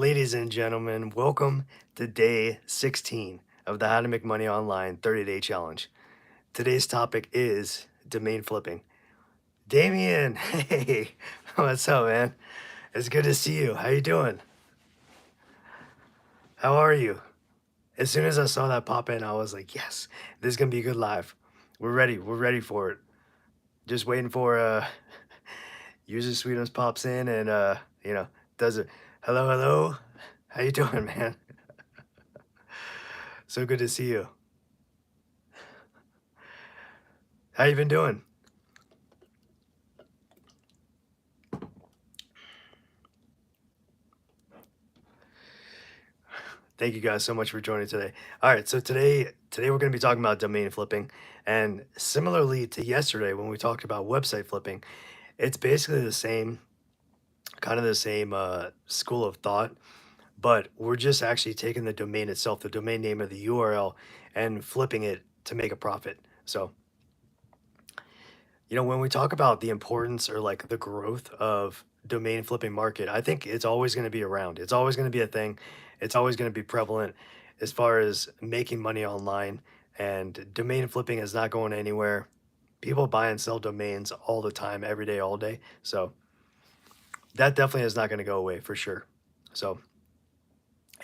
Ladies and gentlemen, welcome to day 16 of the How to Make Money Online 30-Day Challenge. Today's topic is domain flipping. Damien, hey, what's up, man? It's good to see you. How you doing? How are you? As soon as I saw that pop in, I was like, yes, this is gonna be a good live. We're ready. We're ready for it. Just waiting for User Sweetums pops in and does it. Hello, hello. How you doing, man? So good to see you. How you been doing? Thank you guys so much for joining today. All right, so today we're going to be talking about domain flipping, and similarly to yesterday when we talked about website flipping, it's basically the same kind of the same school of thought, but we're just actually taking the domain itself, the domain name of the URL, and flipping it to make a profit. So, when we talk about the importance or like the growth of domain flipping market, I think it's always going to be around. It's always going to be a thing. It's always going to be prevalent as far as making money online. And domain flipping is not going anywhere. People buy and sell domains all the time, every day, all day. So that definitely is not going to go away for sure. So,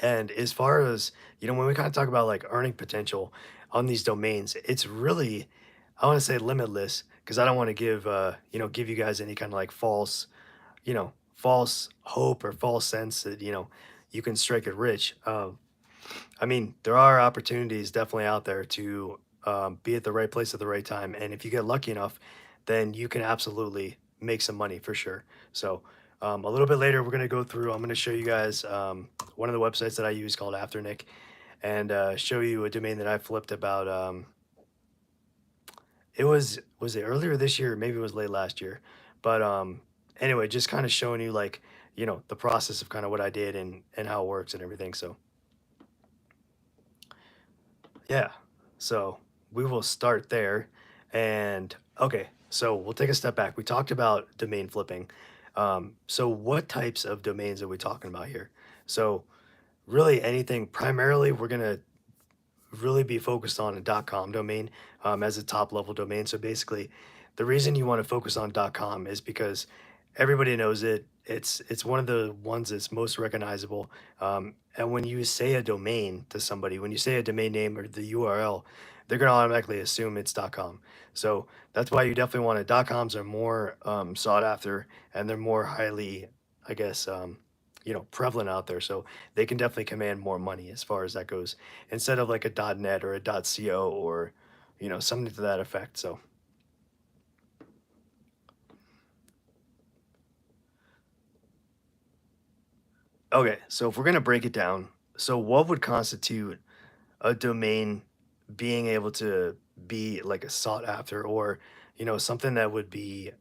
and as far as, when we kind of talk about like earning potential on these domains, it's really, I want to say limitless because I don't want to give you guys any kind of like false hope or false sense that, you can strike it rich. I mean, there are opportunities definitely out there to be at the right place at the right time. And if you get lucky enough, then you can absolutely make some money for sure. So, a little bit later, we're going to go through, I'm going to show you guys one of the websites that I use called Afternick and show you a domain that I flipped about, was it earlier this year? Maybe it was late last year. But anyway, just kind of showing you like, the process of kind of what I did and how it works and everything. So yeah, so we will start there. And okay, so we'll take a step back. We talked about domain flipping. So what types of domains are we talking about here? So really anything, primarily we're gonna really be focused on a .com domain as a top level domain. So basically, the reason you want to focus on .com is because everybody knows it. It's one of the ones that's most recognizable. And when you say a domain to somebody, when you say a domain name or the URL, they're going to automatically assume it's .com. So that's why you definitely want it. .coms are more sought after and they're more highly, I guess, prevalent out there. So they can definitely command more money as far as that goes, instead of like a .net or a .co or, something to that effect. So, okay, so if we're gonna break it down, so what would constitute a domain being able to be like a sought after or, something that would be,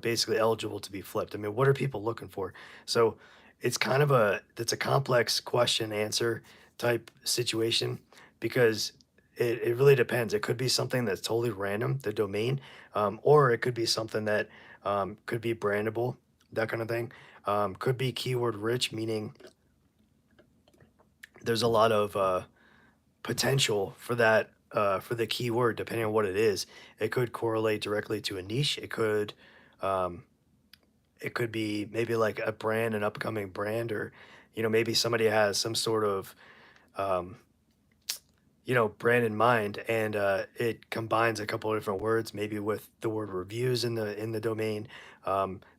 basically eligible to be flipped? I mean, what are people looking for? So it's a complex question answer type situation because it really depends. It could be something that's totally random, the domain, or it could be something that could be brandable, that kind of thing. Could be keyword rich, meaning there's a lot of potential for that for the keyword, depending on what it is. It could correlate directly to a niche. Um, it could be maybe like a brand, an upcoming brand, or maybe somebody has some sort of um, brand in mind, and it combines a couple of different words, maybe with the word reviews in the domain.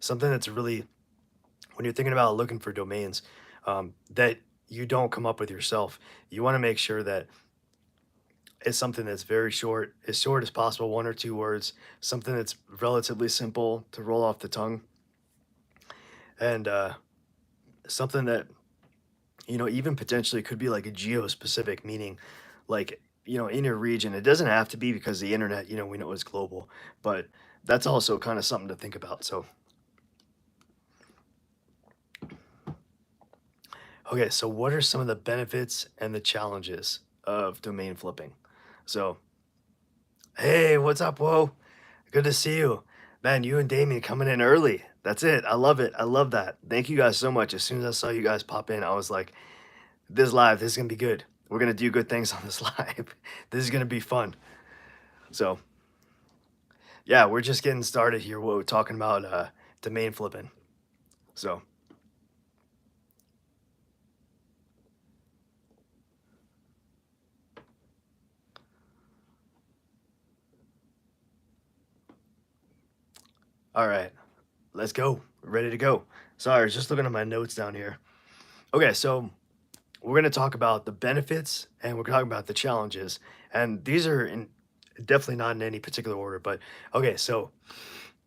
Something that's really, when you're thinking about looking for domains, that you don't come up with yourself. You want to make sure that it's something that's very short, as short as possible, 1 or 2 words, something that's relatively simple to roll off the tongue, and something that, even potentially could be like a geo-specific, meaning like, in your region. It doesn't have to be because the internet, we know is global, but that's also kind of something to think about. So, okay, so what are some of the benefits and the challenges of domain flipping? So, hey, what's up, Whoa? Good to see you. Man, you and Damien coming in early. That's it. I love it. I love that. Thank you guys so much. As soon as I saw you guys pop in, I was like, this is gonna be good. We're gonna do good things on this live. This is gonna be fun. So yeah, we're just getting started here. We're talking about domain flipping. So all right, let's go. We're ready to go. Sorry, I was just looking at my notes down here. Okay, so we're going to talk about the benefits and we're talking about the challenges. And these are in definitely not in any particular order, but okay, so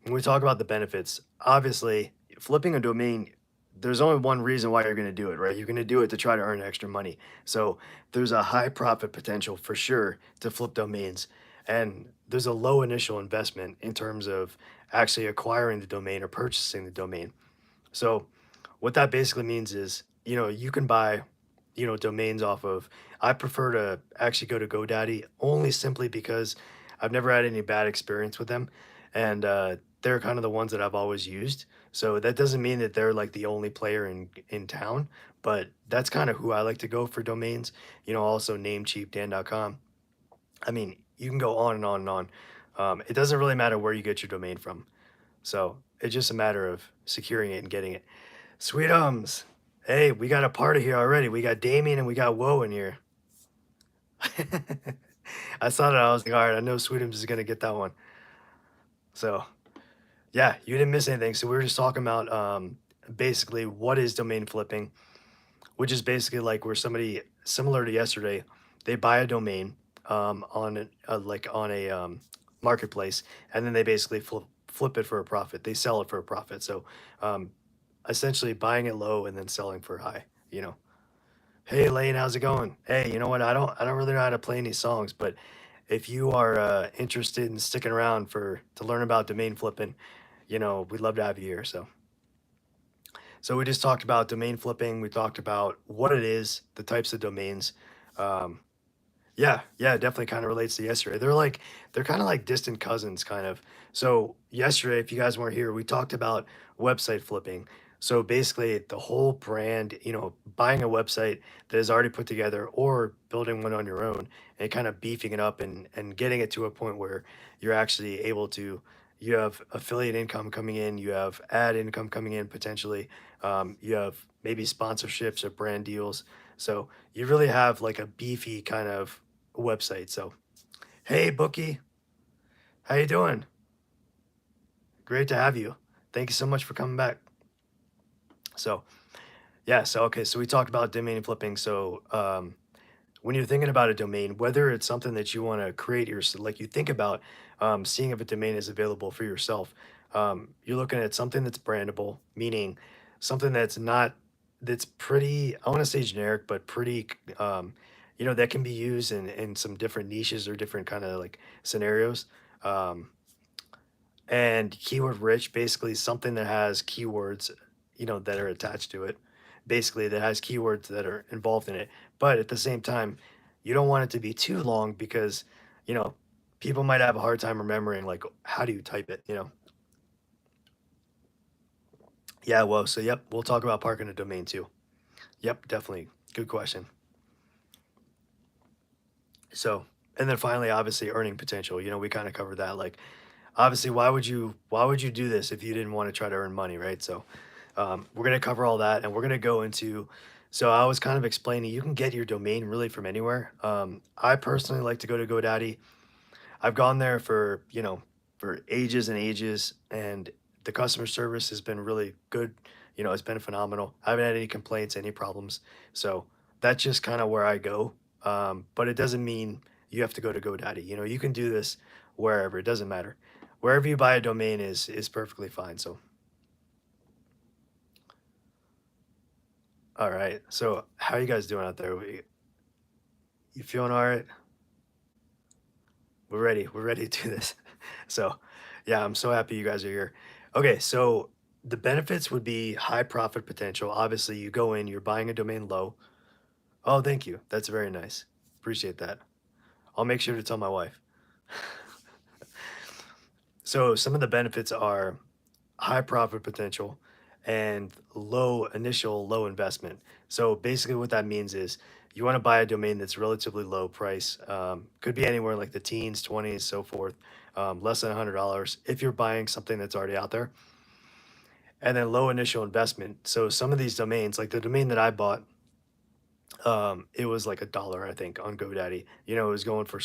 when we talk about the benefits, obviously flipping a domain, there's only one reason why you're going to do it, right? You're going to do it to try to earn extra money. So there's a high profit potential for sure to flip domains. And there's a low initial investment in terms of actually acquiring the domain or purchasing the domain. So what that basically means is, you can buy, domains off of, I prefer to actually go to GoDaddy only simply because I've never had any bad experience with them. And they're kind of the ones that I've always used. So that doesn't mean that they're like the only player in town, but that's kind of who I like to go for domains. Also namecheapdan.com. I mean, you can go on and on and on. It doesn't really matter where you get your domain from. So it's just a matter of securing it and getting it. Sweetums. Hey, we got a party here already. We got Damien and we got Woe in here. I saw that. I was like, all right, I know Sweetums is going to get that one. So, yeah, you didn't miss anything. So, we were just talking about basically what is domain flipping, which is basically like where somebody, similar to yesterday, they buy a domain on a marketplace, and then they basically flip it for a profit. They sell it for a profit. So, um, essentially buying it low and then selling for high, you know. Hey Lane, how's it going? Hey, you know what? I don't really know how to play any songs, but if you are interested in sticking around for to learn about domain flipping, we'd love to have you here. So we just talked about domain flipping. We talked about what it is, the types of domains. Um, yeah, yeah, it definitely kind of relates to yesterday. They're kind of like distant cousins, kind of. So yesterday, if you guys weren't here, we talked about website flipping. So basically, the whole brand, buying a website that is already put together or building one on your own and kind of beefing it up and getting it to a point where you're actually able to, you have affiliate income coming in, you have ad income coming in potentially, you have maybe sponsorships or brand deals. So you really have like a beefy kind of website. So, hey, Bookie, how you doing? Great to have you. Thank you so much for coming back. So, yeah, so okay, so we talked about domain flipping. So, when you're thinking about a domain, whether it's something that you want to create like you think about seeing if a domain is available for yourself, you're looking at something that's brandable, meaning something that's pretty, I want to say generic, but pretty, that can be used in some different niches or different kind of like scenarios. Um, and keyword rich, basically something that has keywords, that are attached to it, basically that has keywords that are involved in it. But at the same time, you don't want it to be too long because, you know, people might have a hard time remembering like how do you type it. Yeah, well, so yep, we'll talk about parking a domain too. Yep, definitely. Good question. So, and then finally, obviously earning potential. We kind of covered that. Like, obviously, why would you do this if you didn't want to try to earn money, right? So, we're gonna cover all that, and we're gonna go into. So I was kind of explaining you can get your domain really from anywhere. I personally like to go to GoDaddy. I've gone there for ages and ages, and the customer service has been really good. It's been phenomenal. I haven't had any complaints, any problems. So that's just kind of where I go. But it doesn't mean you have to go to GoDaddy. You can do this wherever. It doesn't matter. Wherever you buy a domain is perfectly fine. So all right. So how you guys doing out there? You feeling all right? We're ready. We're ready to do this. So, yeah, I'm so happy you guys are here. Okay, so the benefits would be high profit potential. Obviously, you go in, you're buying a domain low. Oh, thank you. That's very nice. Appreciate that. I'll make sure to tell my wife. So, some of the benefits are high profit potential, and low investment. So basically, what that means is you want to buy a domain that's relatively low price. Could be anywhere like the teens, 20s, so forth, less than $100 if you're buying something that's already out there, and then low initial investment. So some of these domains, like the domain that I bought, it was like $1, I think, on GoDaddy. You know, it was going for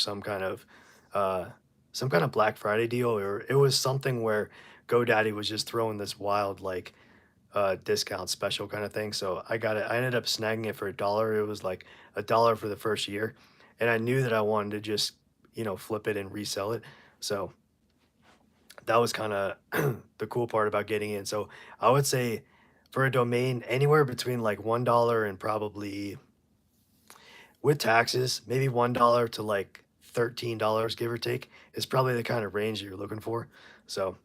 uh, some kind of Black Friday deal, or it was something where GoDaddy was just throwing this wild like discount special kind of thing. So I got it. I ended up snagging it for $1. It was like $1 for the first year, and I knew that I wanted to just flip it and resell it. So that was kind of the cool part about getting in. So I would say for a domain anywhere between like $1 and probably with taxes, maybe $1 to like $13, give or take, is probably the kind of range that you're looking for. So,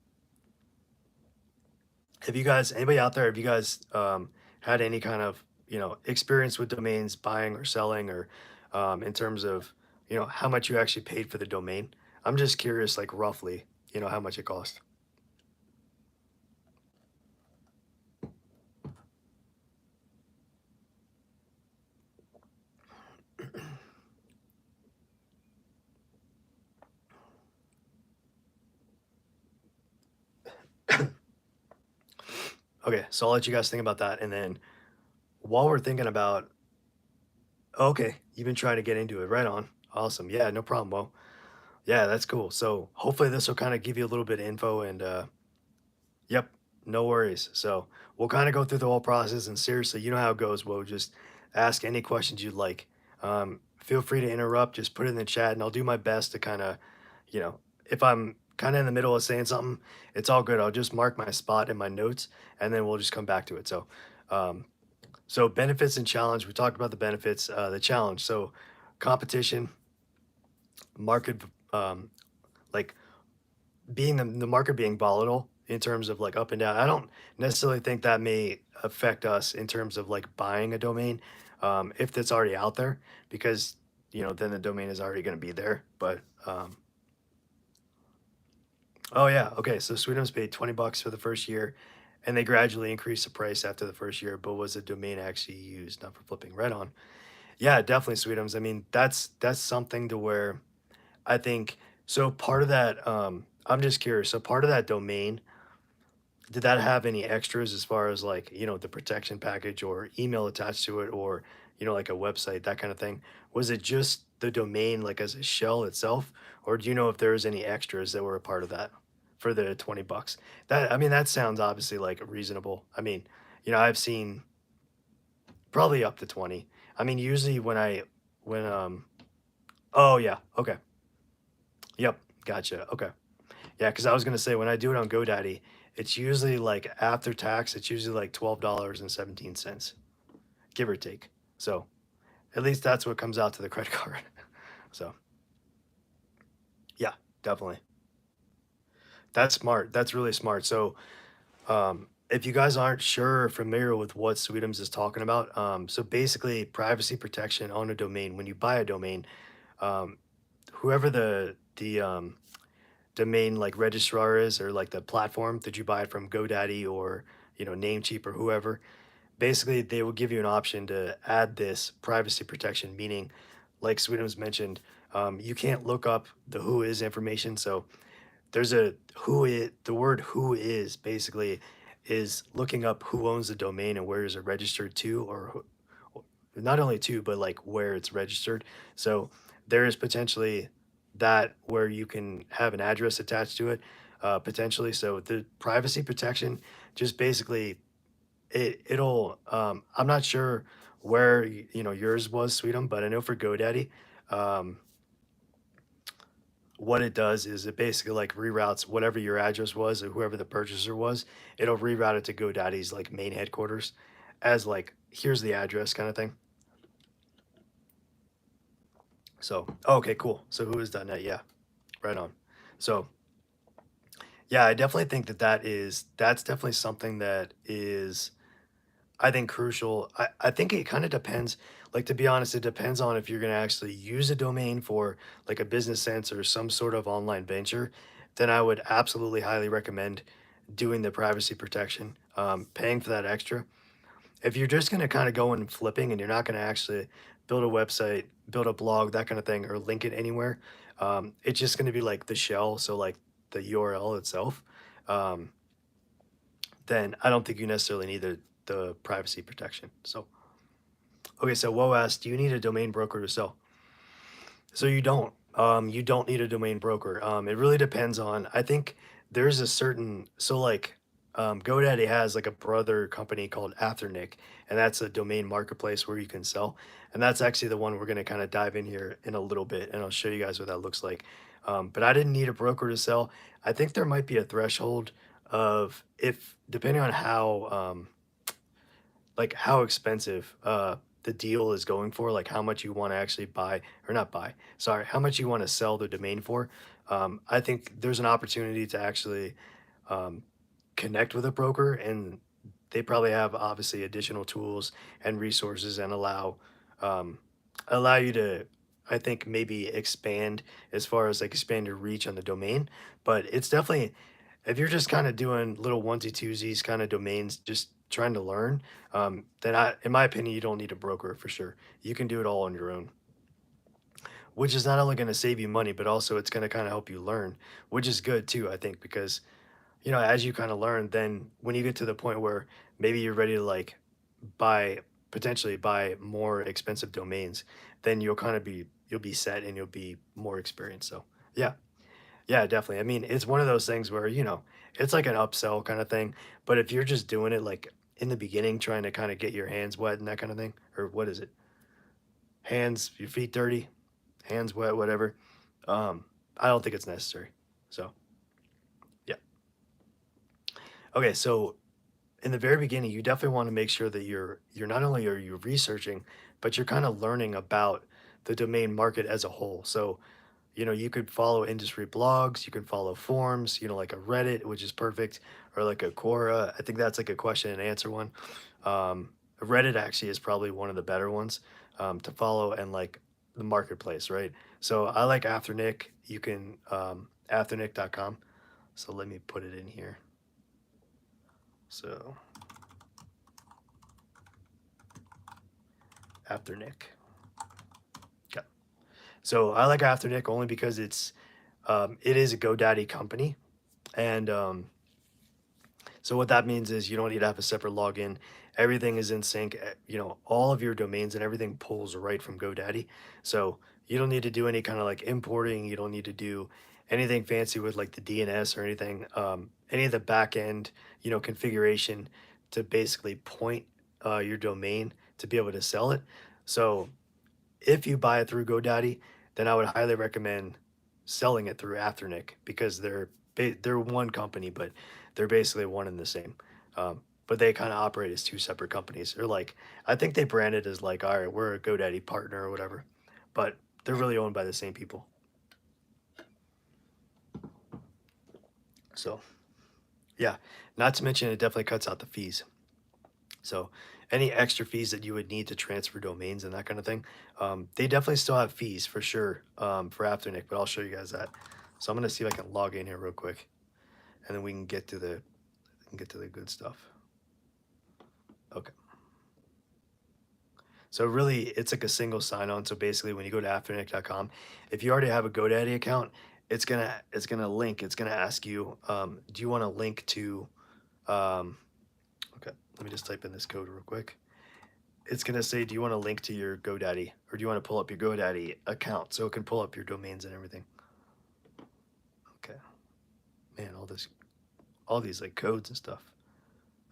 have you guys, anybody out there, have you guys had any kind of experience with domains buying or selling, or in terms of how much you actually paid for the domain? I'm just curious, like roughly, how much it cost. Okay, so I'll let you guys think about that, and then while we're thinking about, okay, you've been trying to get into it, right on, awesome, yeah, no problem. Well, yeah, that's cool. So hopefully this will kind of give you a little bit of info, and yep, no worries. So we'll kind of go through the whole process, and seriously, you know how it goes. We'll just ask any questions you'd like. Feel free to interrupt, just put it in the chat, and I'll do my best to kind of, if I'm kind of in the middle of saying something, it's all good. I'll just mark my spot in my notes, and then we'll just come back to it. Um, so benefits and challenge. We talked about the benefits, the challenge. So competition, market, um, like being the market being volatile in terms of like up and down. I don't necessarily think that may affect us in terms of like buying a domain, if that's already out there, because then the domain is already going to be there. But oh yeah, okay. So Sweetums paid $20 for the first year, and they gradually increased the price after the first year. But was the domain actually used, not for flipping? Right on. Yeah, definitely Sweetums. I mean, that's something to where I think so. Part of that, I'm just curious. So part of that domain, did that have any extras as far as like, the protection package or email attached to it, or, like a website, that kind of thing? Was it just the domain like as a shell itself? Or do you know if there was any extras that were a part of that for the $20? That, I mean, that sounds obviously like reasonable. I mean, I've seen probably up to 20. I mean, usually when, oh yeah, okay. Yep. Gotcha. Okay. Yeah, because I was gonna say when I do it on GoDaddy, it's usually like after tax, it's usually like $12.17, give or take. So at least that's what comes out to the credit card. So yeah, definitely. That's smart. That's really smart. So if you guys aren't sure or familiar with what Sweetums is talking about, so basically privacy protection on a domain. When you buy a domain, um, whoever the domain like registrar is, or like the platform that you buy it from, GoDaddy or Namecheap or whoever, basically they will give you an option to add this privacy protection, meaning like Sweetums mentioned, you can't look up the who is information. So there's a who it the word who is basically is looking up who owns the domain and where is it registered to, or not only to, but like where it's registered. So there is potentially that where you can have an address attached to it, potentially. So the privacy protection just basically it'll I'm not sure where yours was, Sweetum, but I know for GoDaddy, um, what it does is it basically like reroutes whatever your address was or whoever the purchaser was. It'll reroute it to GoDaddy's like main headquarters as like here's the address kind of thing. So okay, cool. So who is .net? Yeah, right on. So yeah, I definitely think that's definitely something that is, I think, crucial. I think it kind of depends. Like, to be honest, it depends on if you're going to actually use a domain for like a business sense or some sort of online venture. Then I would absolutely highly recommend doing the privacy protection, paying for that extra. If you're just going to kind of go in flipping and you're not going to actually build a website, build a blog, that kind of thing, or link it anywhere, it's just going to be like the shell, so like the URL itself. Um, then I don't think you necessarily need the privacy protection. So, okay, so Woe asked, do you need a domain broker to sell? So you don't. You don't need a domain broker. It really depends on. I think there's a certain. So like, GoDaddy has like a brother company called Afternic, and that's a domain marketplace where you can sell. And that's actually the one we're going to kind of dive in here in a little bit, and I'll show you guys what that looks like. But I didn't need a broker to sell. I think there might be a threshold of, if depending on how like how expensive the deal is going for, like how much you want to actually buy, or not buy, sorry, how much you want to sell the domain for. I think there's an opportunity to actually um, connect with a broker, and they probably have obviously additional tools and resources, and um, allow you to, I think, maybe expand as far as like expand your reach on the domain. But it's definitely, if you're just kind of doing little onesie twosies kind of domains, just trying to learn, then in my opinion, you don't need a broker for sure. You can do it all on your own, which is not only going to save you money, but also it's going to kind of help you learn, which is good too, I think, because as you kind of learn, then when you get to the point where maybe you're ready to like buy, potentially buy more expensive domains, then you'll be set and you'll be more experienced. So yeah, yeah, definitely. I mean, it's one of those things where, it's like an upsell kind of thing. But if you're just doing it like in the beginning, trying to kind of get your hands wet and that kind of thing, or what is it? Hands, your feet dirty, hands wet, whatever. Um, I don't think it's necessary. So yeah. Okay, so in the very beginning, you definitely want to make sure that you're not only are you researching, but you're kind of learning about the domain market as a whole. So, you could follow industry blogs, you can follow forums, like a Reddit, which is perfect, or like a Quora. I think that's like a question and answer one. Reddit actually is probably one of the better ones to follow, and like the marketplace, right? So I like Afternic. You can afternic.com. So let me put it in here. So Afternic. Okay. So I like Afternic only because it is a GoDaddy company, and so what that means is you don't need to have a separate login. Everything is in sync. All of your domains and everything pulls right from GoDaddy. So you don't need to do any kind of like importing. You don't need to do anything fancy with like the DNS or anything. Any of the back end, configuration to basically point your domain to be able to sell it. So if you buy it through GoDaddy, then I would highly recommend selling it through Afternic, because they're one company, but they're basically one and the same. But they kind of operate as two separate companies. They're like, I think they brand it as like, all right, we're a GoDaddy partner or whatever, but they're really owned by the same people. So yeah, not to mention it definitely cuts out the fees. So any extra fees that you would need to transfer domains and that kind of thing, they definitely still have fees for sure for Afternic, but I'll show you guys that. So I'm gonna see if I can log in here real quick, and then we can get to the good stuff. Okay. So really, it's like a single sign-on. So basically, when you go to afternic.com, if you already have a GoDaddy account, it's gonna link. It's gonna ask you, do you want to link to? Okay, let me just type in this code real quick. It's gonna say, do you want to link to your GoDaddy, or do you want to pull up your GoDaddy account so it can pull up your domains and everything? Okay, man, all these like codes and stuff.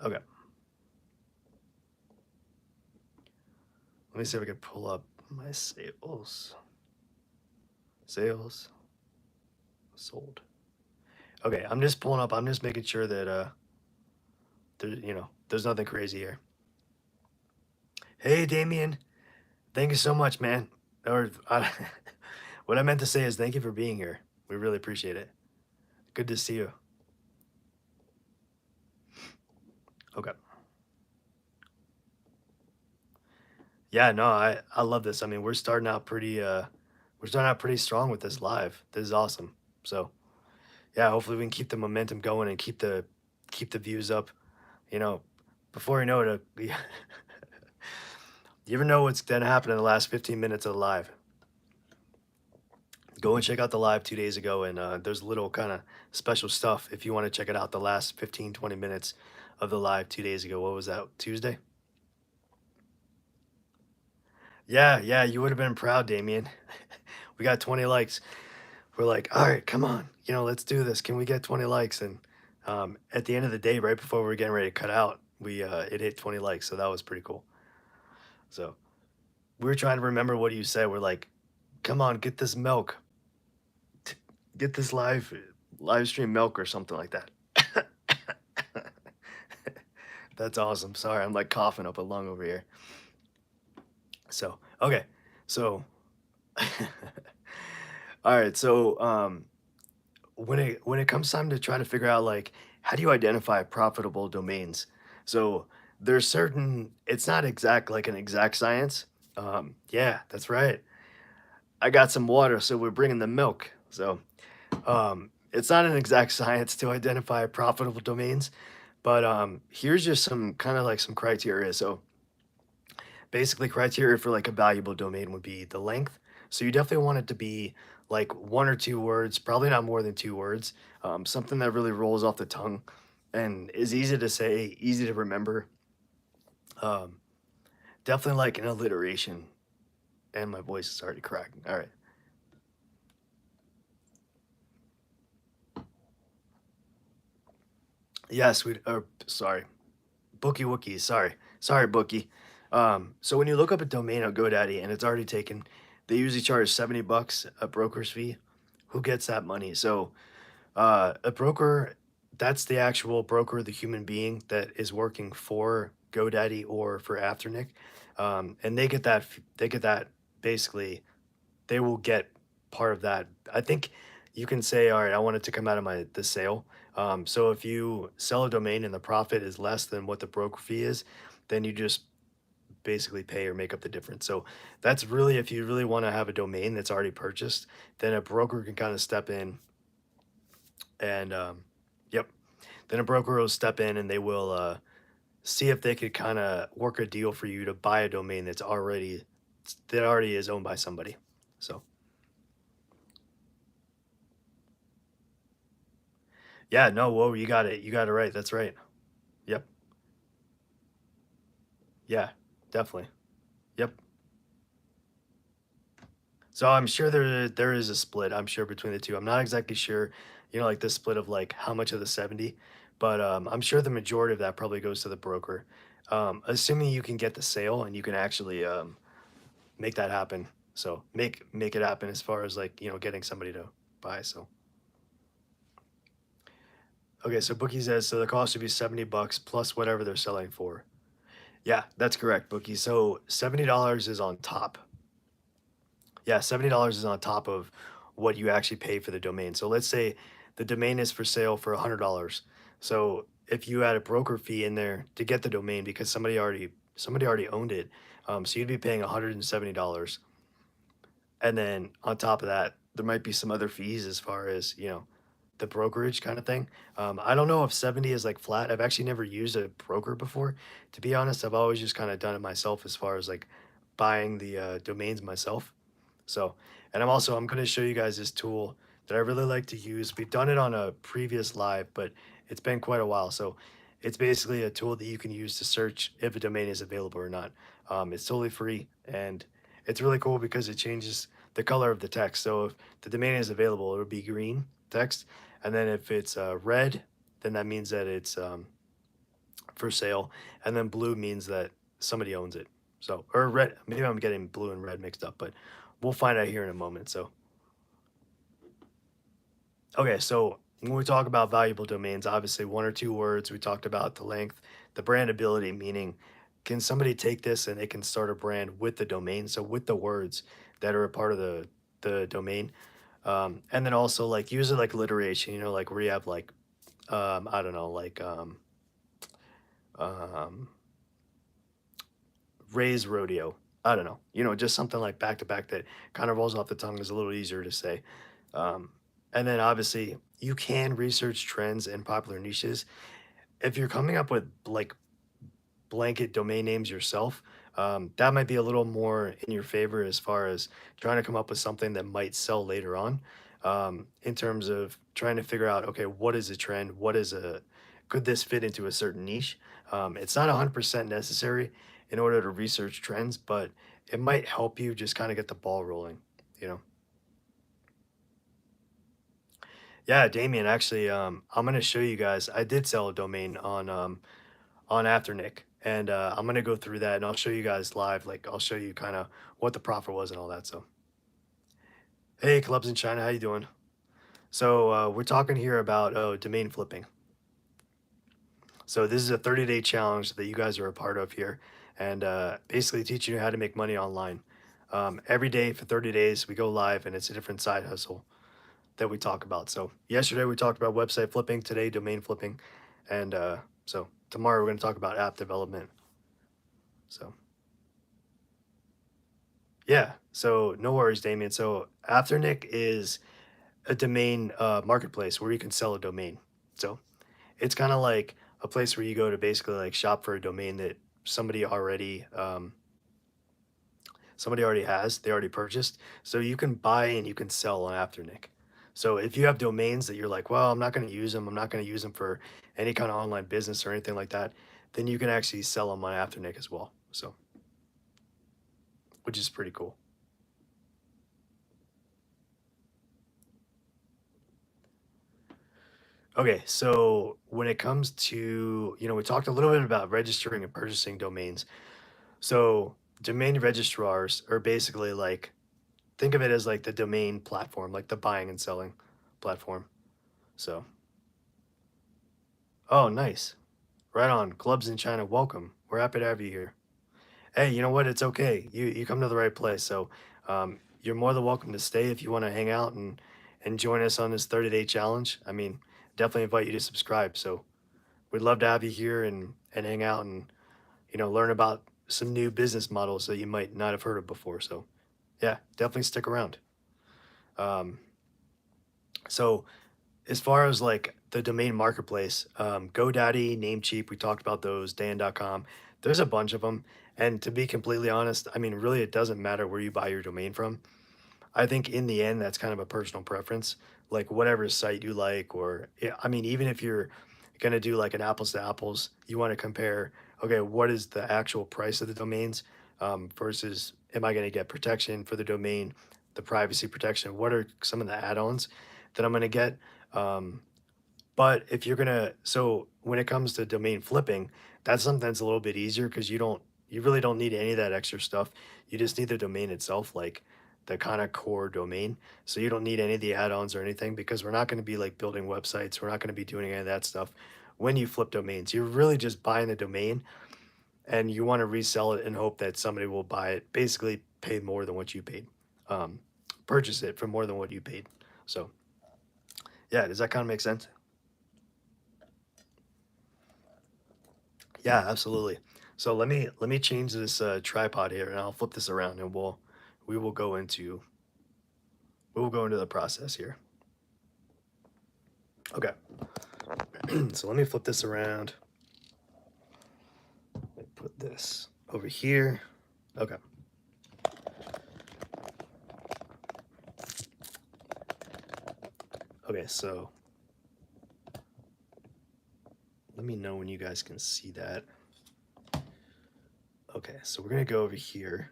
Okay, let me see if I can pull up my sales sold. Okay, I'm just pulling up. I'm just making sure that there's nothing crazy here. Hey, Damien, thank you so much, man. Or what I meant to say is thank you for being here. We really appreciate it. Good to see you. Okay. Yeah, no, I love this. I mean, we're starting out pretty strong with this live. This is awesome. So, yeah, hopefully we can keep the momentum going and keep keep the views up. You know, before you know it, you ever know what's gonna happen in the last 15 minutes of the live? Go and check out the live 2 days ago, and there's little kind of special stuff if you want to check it out. The last 15, 20 minutes of the live 2 days ago. What was that? Tuesday? Yeah, yeah, you would have been proud, Damien. We got 20 likes. We're like, all right, come on, let's do this. Can we get 20 likes? And at the end of the day, right before we were getting ready to cut out, we it hit 20 likes, so that was pretty cool. So we were trying to remember what you said. We're like, come on, get this milk, get this live stream milk or something like that. That's awesome. Sorry, I'm like coughing up a lung over here. So okay, so all right, so when it comes time to try to figure out like how do you identify profitable domains, so there's certain, it's not exact like an exact science. Yeah, that's right. I got some water, so we're bringing the milk. So it's not an exact science to identify profitable domains, but here's just some kind of like some criteria. So basically, criteria for like a valuable domain would be the length. So you definitely want it to be like 1 or 2 words, probably not more than 2 words. Something that really rolls off the tongue and is easy to say, easy to remember. Um, Definitely like an alliteration. And my voice is already cracking. All right. Yes, we. Sorry, Bookie Wookie. Sorry, Bookie. So when you look up a domain on GoDaddy and it's already taken, they usually charge $70 a broker's fee. Who gets that money? So a broker, that's the actual broker, the human being that is working for GoDaddy or for Afternic, and they get that. They get that basically. They will get part of that. I think you can say, all right, I want it to come out of the sale. So if you sell a domain and the profit is less than what the broker fee is, then you just basically pay or make up the difference. So that's really, if you really want to have a domain that's already purchased, then a broker can kind of step in and yep, then a broker will step in and they will see if they could kind of work a deal for you to buy a domain that already is owned by somebody. So yeah, no, whoa, you got it. You got it right. That's right. Yep. Yeah, definitely. Yep. So I'm sure there is a split, I'm sure, between the two. I'm not exactly sure, like the split of like how much of the 70, but I'm sure the majority of that probably goes to the broker. Assuming you can get the sale and you can actually make that happen. So make it happen as far as like, getting somebody to buy. So okay, so Bookie says so the cost would be $70 plus whatever they're selling for. Yeah, that's correct, Bookie. So $70 is on top. Yeah, $70 is on top of what you actually pay for the domain. So let's say the domain is for sale for $100. So if you add a broker fee in there to get the domain because somebody already owned it, so you'd be paying $170. And then on top of that, there might be some other fees as far as, the brokerage kind of thing. I don't know if 70 is like flat. I've actually never used a broker before. To be honest, I've always just kind of done it myself as far as like buying the domains myself. So, and I'm going to show you guys this tool that I really like to use. We've done it on a previous live, but it's been quite a while. So it's basically a tool that you can use to search if a domain is available or not. It's totally free and it's really cool because it changes the color of the text. So if the domain is available, it'll be green text. And then if it's red, then that means that it's for sale. And then blue means that somebody owns it. So, or red, maybe I'm getting blue and red mixed up, but we'll find out here in a moment. So, okay, so when we talk about valuable domains, obviously 1 or 2 words, we talked about the length, the brandability, meaning can somebody take this and they can start a brand with the domain, so with the words that are a part of the domain, and then also like use it like alliteration, like where you have like I don't know, like um, Ray's rodeo. I don't know, just something like back to back that kind of rolls off the tongue is a little easier to say. Um, and then obviously you can research trends and popular niches. if you're coming up with like blanket domain names yourself, that might be a little more in your favor as far as trying to come up with something that might sell later on. In terms of trying to figure out, okay, what is a trend? Could this fit into a certain niche? It's not 100% necessary in order to research trends, but it might help you just kind of get the ball rolling, you know? Yeah, Damien, actually, I'm going to show you guys. I did sell a domain on Afternic, and I'm gonna go through that, and I'll show you guys live. Like I'll show you kind of what the profit was and all that. So, hey, clubs in China, how you doing? So we're talking here about domain flipping. So this is a 30-day challenge that you guys are a part of here, and basically teaching you how to make money online. Every day for 30 days, we go live, and it's a different side hustle that we talk about. So yesterday we talked about website flipping, today domain flipping, and so tomorrow we're going to talk about app development. So. Yeah, so no worries, Damien. So Afternic is a domain marketplace where you can sell a domain. So it's kind of like a place where you go to basically like shop for a domain that somebody already somebody already has, they already purchased. So you can buy and you can sell on Afternic. So if you have domains that you're like, well, I'm not going to use them, I'm not going to use them for any kind of online business or anything like that, then you can actually sell them on Afternic as well. So which is pretty cool. Okay, so when it comes to, we talked a little bit about registering and purchasing domains. So domain registrars are basically like, think of it as like the domain platform, like the buying and selling platform. So, oh, nice. Right on. Clubs in China, welcome. We're happy to have you here. Hey, you know what? It's okay. You come to the right place. So, you're more than welcome to stay if you want to hang out and join us on this 30-day challenge. I mean, definitely invite you to subscribe. So, we'd love to have you here and hang out and learn about some new business models that you might not have heard of before. So yeah, definitely stick around. Um, so as far as like the domain marketplace, GoDaddy, Namecheap, we talked about those, Dan.com. There's a bunch of them. And to be completely honest, I mean, really, it doesn't matter where you buy your domain from. I think in the end, that's kind of a personal preference, like whatever site you like, or yeah, I mean, even if you're gonna do like an apples to apples, you want to compare, okay, what is the actual price of the domains versus am I gonna get protection for the domain, the privacy protection, what are some of the add-ons that I'm gonna get? Um, but if you're gonna, so when it comes to domain flipping, that's something that's a little bit easier because you really don't need any of that extra stuff. You just need the domain itself, like the kind of core domain. So you don't need any of the add-ons or anything because we're not going to be like building websites. We're not going to be doing any of that stuff. When you flip domains, you're really just buying the domain and you want to resell it and hope that somebody will buy it, basically pay more than what you paid, um, purchase it for more than what you paid. So yeah, does that kind of make sense? Yeah, absolutely. So let me change this tripod here, and I'll flip this around, and we will go into we will go into the process here. Okay. So let me flip this around. Let me put this over here. Okay. Okay. So let me know when you guys can see that. Okay. So we're gonna go over here.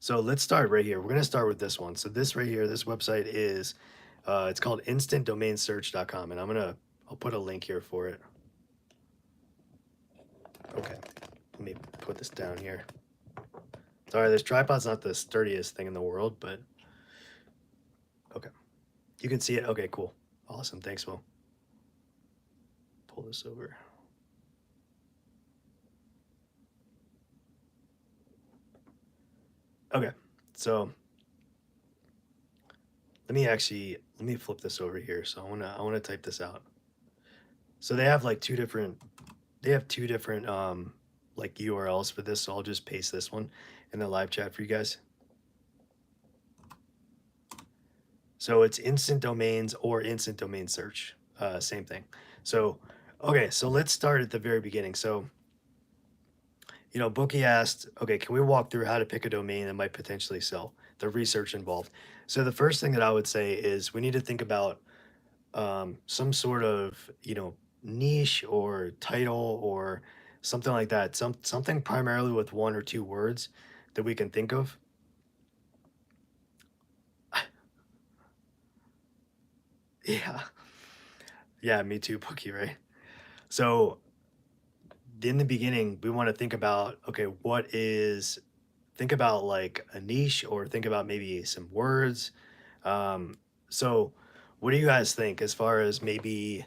So let's start right here. We're gonna start with this one. So this right here, this website is, it's called instantdomainsearch.com, and I'll put a link here for it. Okay, let me put this down here. Sorry, this tripod's not the sturdiest thing in the world, but okay. You can see it? Okay, cool. Awesome, thanks, Will. Pull this over. Okay, so let me flip this over here. So I wanna type this out. So they have two different like URLs for this, so I'll just paste this one in the live chat for you guys. So it's instant domains or instant domain search. same thing. So, okay, so let's start at the very beginning. So, Bookie asked, okay, can we walk through how to pick a domain that might potentially sell? The research involved. So the first thing that I would say is we need to think about some sort of, niche or title or something like that. Something primarily with one or two words that we can think of. Yeah, yeah, me too, Bookie, right? So in the beginning, we want to think about, okay, think about like a niche or think about maybe some words. So what do you guys think as far as maybe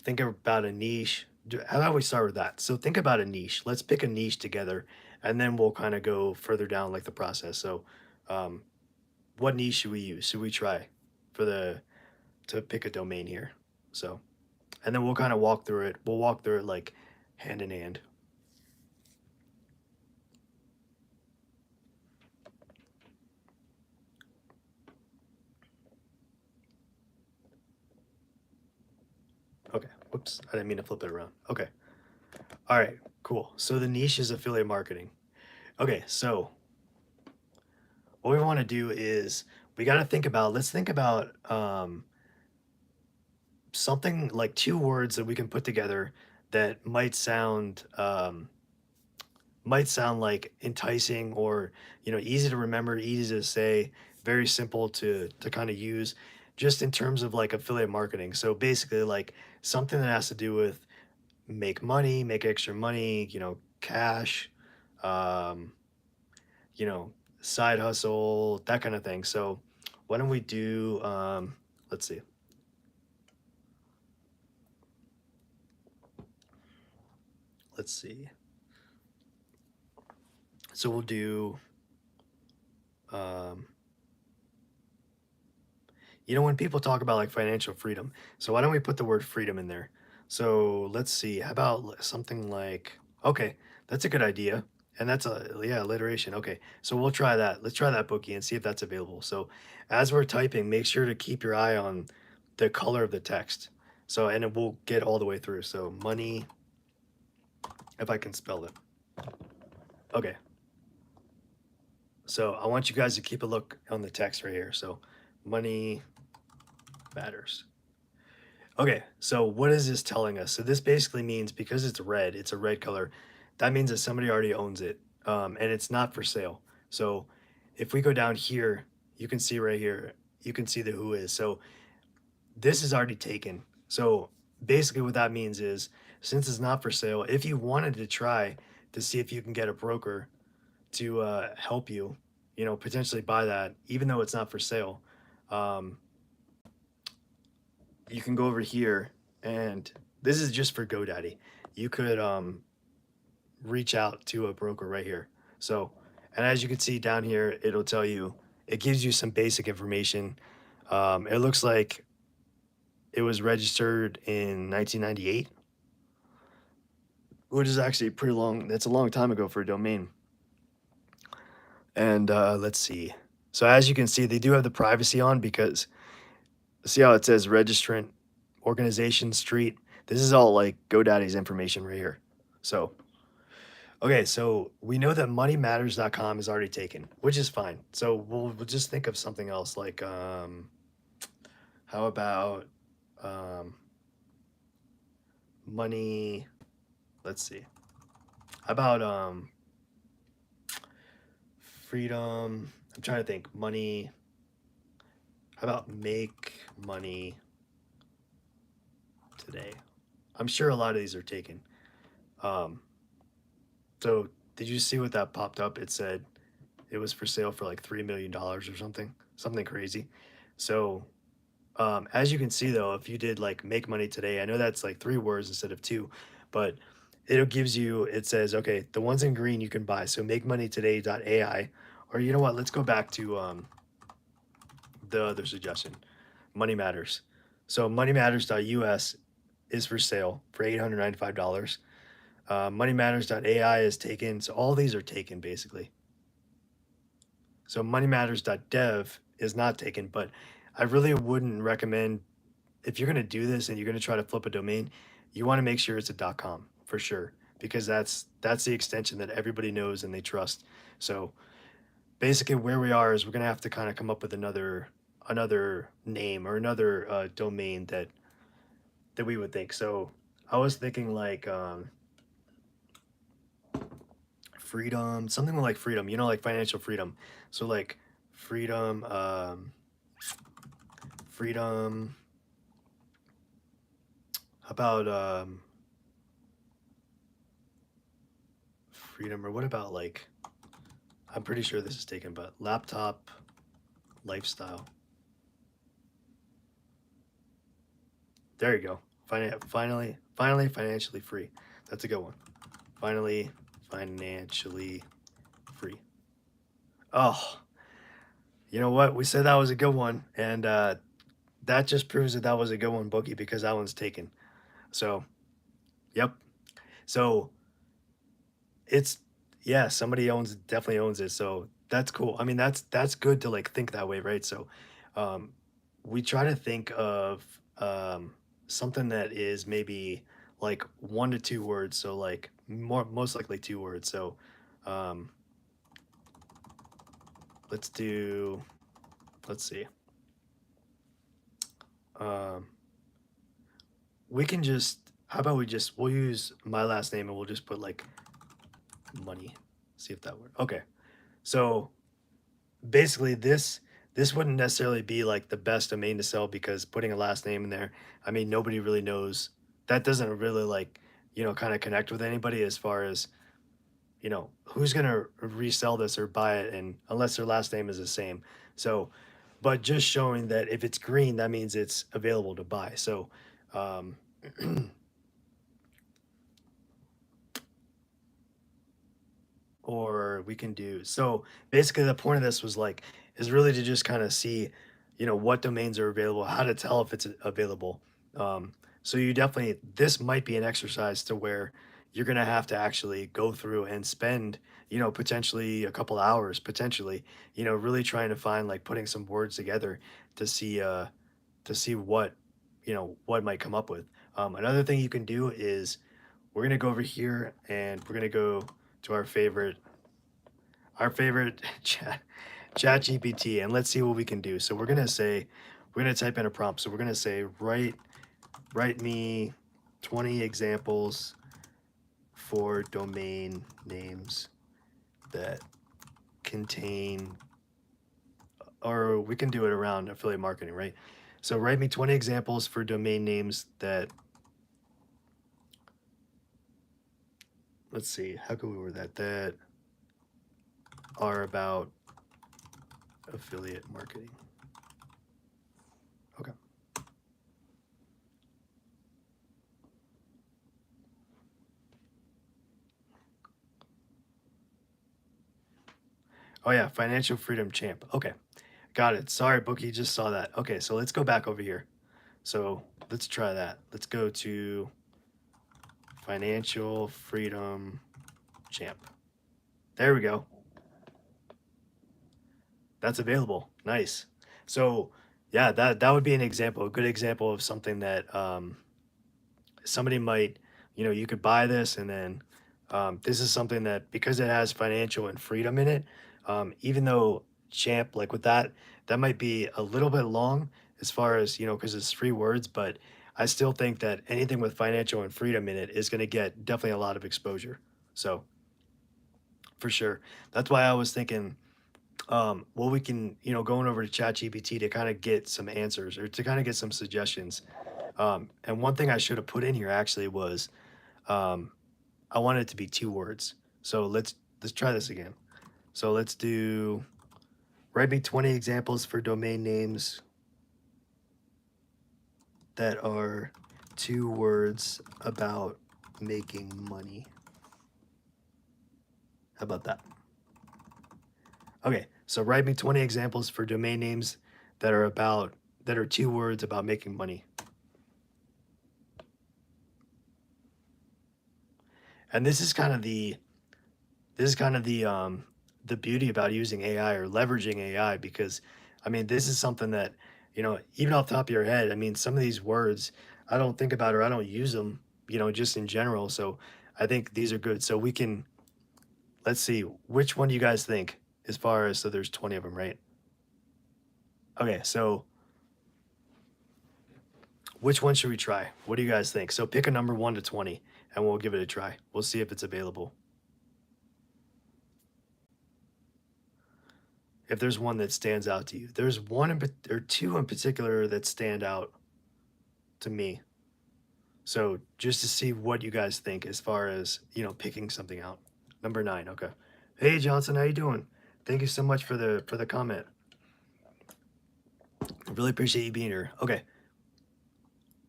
think about a niche? How about we start with that? So think about a niche. Let's pick a niche together and then we'll kind of go further down like the process. So um, what niche should we use? Should we try for to pick a domain here? So, and then we'll kind of walk through it. We'll walk through it like hand in hand. Okay. Whoops. I didn't mean to flip it around. Okay. All right. Cool. So the niche is affiliate marketing. Okay. So what we want to do is we got to think about, let's think about something like two words that we can put together that might sound like enticing or easy to remember, easy to say, very simple to kind of use just in terms of like affiliate marketing. So basically like something that has to do with make money, make extra money, cash, um, you know, side hustle, that kind of thing. So why don't we do let's see. Let's see. So we'll do um when people talk about like financial freedom. So why don't we put the word freedom in there? So let's see. How about something like, okay, that's a good idea. And that's alliteration. Okay. So we'll try that. Let's try that, Bookie, and see if that's available. So as we're typing, make sure to keep your eye on the color of the text. So, and it will get all the way through. So money, if I can spell it. Okay. So I want you guys to keep a look on the text right here. So money matters. Okay, so what is this telling us? So this basically means because it's a red color, that means that somebody already owns it, and it's not for sale. So if we go down here, you can see right here, you can see the who is. So this is already taken. So basically what that means is since it's not for sale, if you wanted to try to see if you can get a broker to help you, potentially buy that, even though it's not for sale, um, you can go over here and this is just for GoDaddy. You could reach out to a broker right here. So, and as you can see down here, it'll tell you, it gives you some basic information. It looks like it was registered in 1998, which is actually pretty long. That's a long time ago for a domain. And let's see. So as you can see, they do have the privacy on because see how it says registrant, organization, street. This is all like GoDaddy's information right here. So, okay, so we know that moneymatters.com is already taken, which is fine. So we'll just think of something else like how about um, money, let's see. How about freedom? I'm trying to think. Money. How about make money today? I'm sure a lot of these are taken. Um, so did you see what that popped up? It said it was for sale for like $3 million or something crazy. So as you can see though, if you did like make money today, I know that's like three words instead of two, but it says, okay, the ones in green you can buy. So make money today.ai, or you know what, let's go back to the other suggestion, Money Matters. So moneymatters.us is for sale for $895. Moneymatters.ai is taken. So all these are taken basically. So moneymatters.dev is not taken, but I really wouldn't recommend if you're gonna do this and you're gonna try to flip a domain, you want to make sure it's a .com for sure, because that's the extension that everybody knows and they trust. So basically, where we are is we're gonna have to kind of come up with another name or another domain that we would think. So I was thinking like freedom, something like freedom, like financial freedom. So like freedom, freedom. How about freedom, or what about like, I'm pretty sure this is taken, but laptop lifestyle. There you go. Finally, financially free. That's a good one. Finally, financially free. Oh, you know what? We said that was a good one, and that just proves that that was a good one, Bookie, because that one's taken. So, yep. So it's, yeah, somebody definitely owns it. So that's cool. I mean, that's good to like think that way, right? So, um, we try to think of something that is maybe like 1 to 2 words. So like most likely 2 words. So, um, let's do. Let's see. Um, we can just. How about we'll use my last name and we'll just put like money. See if that works. Okay. So basically this wouldn't necessarily be like the best domain to sell, because putting a last name in there, I mean, nobody really knows. That doesn't really like, kind of connect with anybody as far as, who's going to resell this or buy it, and unless their last name is the same. So, but just showing that if it's green, that means it's available to buy. So, um, or we can do, so basically the point of this was like, is really to just kind of see, what domains are available, how to tell if it's available. um, so you definitely, this might be an exercise to where you're going to have to actually go through and spend, potentially a couple hours, potentially, really trying to find, like, putting some words together to see what, what might come up with. Another thing you can do is, we're going to go over here and we're going to go to our favorite chat GPT, and let's see what we can do. So we're gonna type in a prompt. So we're gonna say, write me 20 examples for domain names that contain, or we can do it around affiliate marketing, right? So write me 20 examples for domain names that, let's see, how can we word that are about affiliate marketing. Okay. Oh yeah, financial freedom champ. Okay. Got it. Sorry, Bookie, just saw that. Okay, so let's go back over here. So let's try that. Let's go to financial freedom champ. There we go. That's available. Nice. So yeah, that would be an example, a good example of something that somebody might, you could buy this, and then this is something that, because it has financial and freedom in it, even though champ, like with that might be a little bit long as far as, because it's 3 words, but I still think that anything with financial and freedom in it is going to get definitely a lot of exposure. So for sure, that's why I was thinking, well, we can, going over to ChatGPT to kind of get some answers or to kind of get some suggestions. And one thing I should have put in here actually was, um, I want it to be 2 words. So let's try this again. So let's do, write me 20 examples for domain names that are 2 words about making money. How about that? Okay, so write me 20 examples for domain names that are 2 words about making money. And this is kind of the beauty about using AI or leveraging AI, because I mean, this is something that, you know, even off the top of your head, I mean, some of these words I don't think about or I don't use them, you know, just in general. So I think these are good. So we can, let's see, which one do you guys think as far as, so there's 20 of them, right? Okay, so which one should we try? What do you guys think? So pick a number 1 to 20 and we'll give it a try. We'll see if it's available. If there's one that stands out to you. There's one or two in particular that stand out to me. So just to see what you guys think as far as, you know, picking something out. Number 9, okay. Hey Johnson, how you doing? Thank you so much for the comment. I really appreciate you being here. Okay.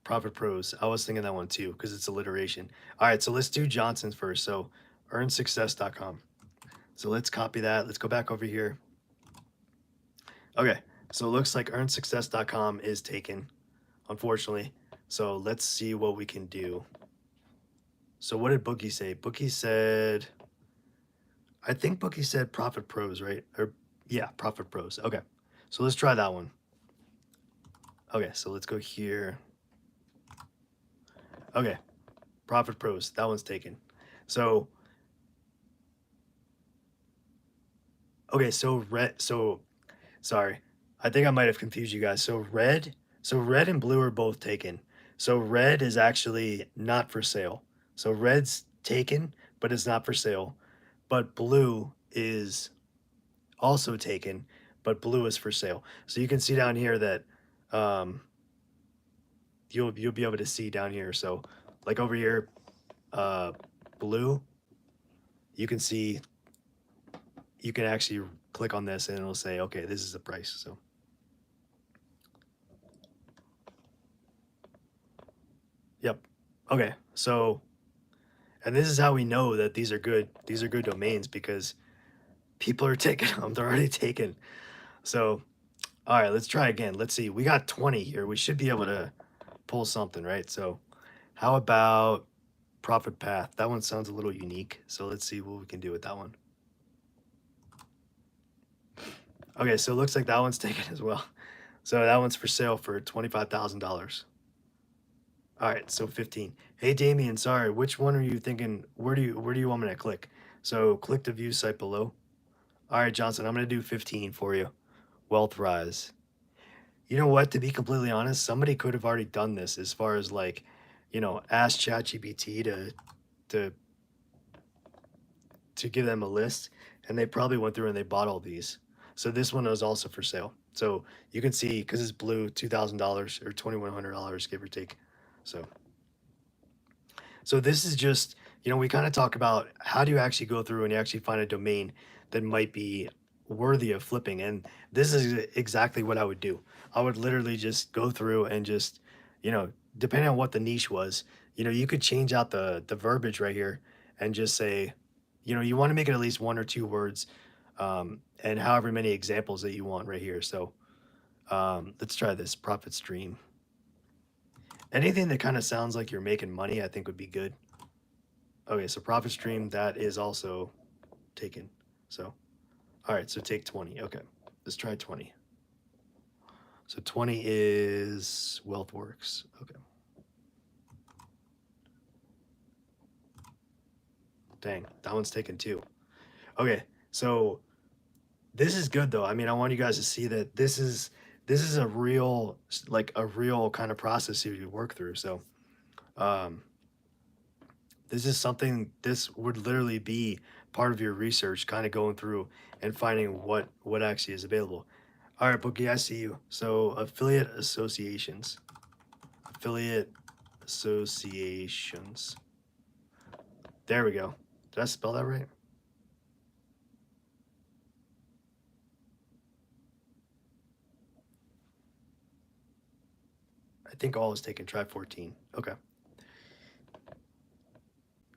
Profit Pros. I was thinking that one too because it's alliteration. All right, so let's do Johnson's first. So earnsuccess.com. So let's copy that. Let's go back over here. Okay, so it looks like earnsuccess.com is taken, unfortunately. So let's see what we can do. So what did Bookie say? Bookie said, I think Bookie said Profit Pros, right? Or yeah, Profit Pros. Okay, so let's try that one. Okay, so let's go here. Okay, Profit Pros. That one's taken. So okay, so red. So sorry, I think I might have confused you guys. So red and blue are both taken. So red is actually not for sale. So red's taken, but it's not for sale. But blue is also taken, but blue is for sale. So you can see down here that um, you'll be able to see down here. So like over here, blue, you can see, you can actually click on this and it'll say, okay, this is the price. So yep. Okay. So, and this is how we know that these are good. These are good domains because people are taking them. They're already taken. So, all right, let's try again. Let's see. We got 20 here. We should be able to pull something, right? So, how about Profit Path? That one sounds a little unique. So, let's see what we can do with that one. Okay, so it looks like that one's taken as well. So, that one's for sale for $25,000. All right, so 15. Hey Damien, sorry, which one are you thinking? Where do you want me to click? So click to view site below. All right, Johnson, I'm gonna do 15 for you. Wealth Rise. You know what? To be completely honest, somebody could have already done this as far as like, you know, ask ChatGPT to to give them a list, and they probably went through and they bought all these. So this one is also for sale. So you can see because it's blue, $2,000 or $2,100, give or take. So this is just, you know, we kind of talk about how do you actually go through and you actually find a domain that might be worthy of flipping. And this is exactly what I would do. I would literally just go through and just, you know, depending on what the niche was, you know, you could change out the verbiage right here and just say, you know, you want to make it at least 1 or 2 words, and however many examples that you want right here. So let's try this profit stream. Anything that kind of sounds like you're making money, I think would be good. Okay, so profit stream, that is also taken. So, all right, so take 20. Okay, let's try 20. So 20 is WealthWorks. Okay. Dang, that one's taken too. Okay, so this is good though. I mean, I want you guys to see that this is a real, like a real kind of process you work through. So um, this is something, this would literally be part of your research, kind of going through and finding what actually is available. All right, Bookie, I see you. So affiliate associations. Affiliate associations. There we go. Did I spell that right? I think all is taken. Try 14. Okay.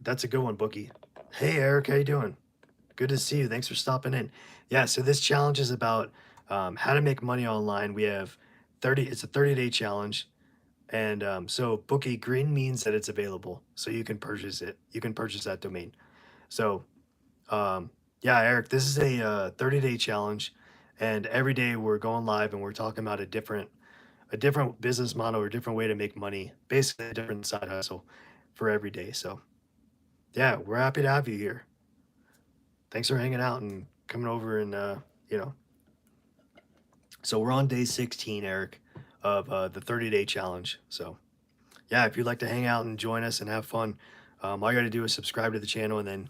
That's a good one, Bookie. Hey, Eric, how you doing? Good to see you. Thanks for stopping in. Yeah, so this challenge is about how to make money online. We have 30, it's a 30-day challenge. And so Bookie green means that it's available. So you can purchase it. You can purchase that domain. So yeah, Eric, this is a 30-day challenge. And every day we're going live and we're talking about a different a different business model or a different way to make money, basically a different side hustle for every day. So yeah, we're happy to have you here. Thanks for hanging out and coming over and you know. So we're on day 16, Eric, of the 30-day challenge. So yeah, if you'd like to hang out and join us and have fun, all you got to do is subscribe to the channel and then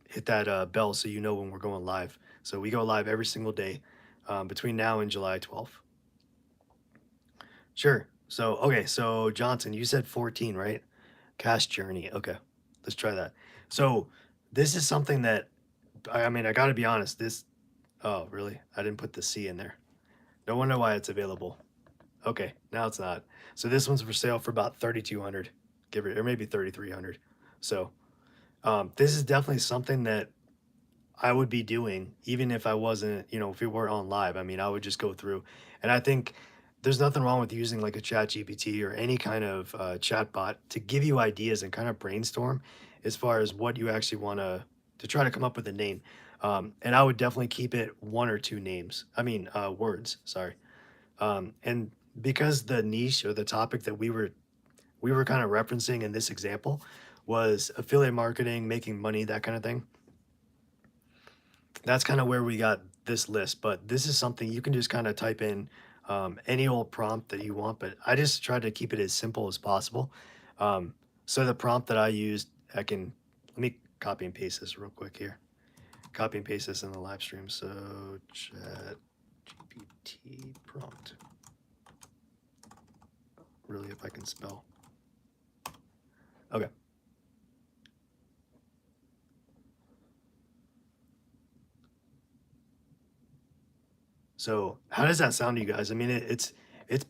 hit that bell so you know when we're going live. So we go live every single day between now and July 12th. Sure. So, okay. So, Johnson, you said 14, right? Cash journey. Okay. Let's try that. So, this is something that, I mean, I got to be honest. Oh, really? I didn't put the C in there. No wonder why it's available. Okay. Now it's not. So, this one's for sale for about 3,200, give it, or maybe 3,300. So, this is definitely something that I would be doing even if I wasn't, if we weren't on live. I mean, I would just go through, and I think there's nothing wrong with using like a chat GPT or any kind of chat bot to give you ideas and kind of brainstorm as far as what you actually want to try to come up with a name. And I would definitely keep it one or two names. I mean, words, sorry. And because the niche or the topic that we were kind of referencing in this example was affiliate marketing, making money, that kind of thing, that's kind of where we got this list. But this is something you can just kind of type in any old prompt that you want. But I just tried to keep it as simple as possible. So the prompt that I used, let me copy and paste this real quick here. Copy and paste this in the live stream. So chat GPT prompt. Really, if I can spell. Okay. So how does that sound to you guys? I mean, it's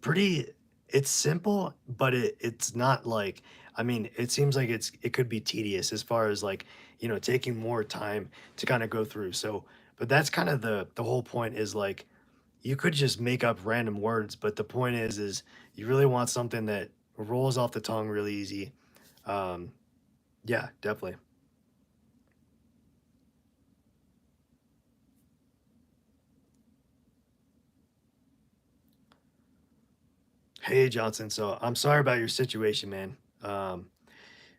pretty it's simple, but it's not like, I mean, it seems like it could be tedious as far as like, taking more time to kind of go through. So, but that's kind of the whole point is like you could just make up random words, but the point is you really want something that rolls off the tongue really easy. Um, yeah, definitely. Hey Johnson, so I'm sorry about your situation, man.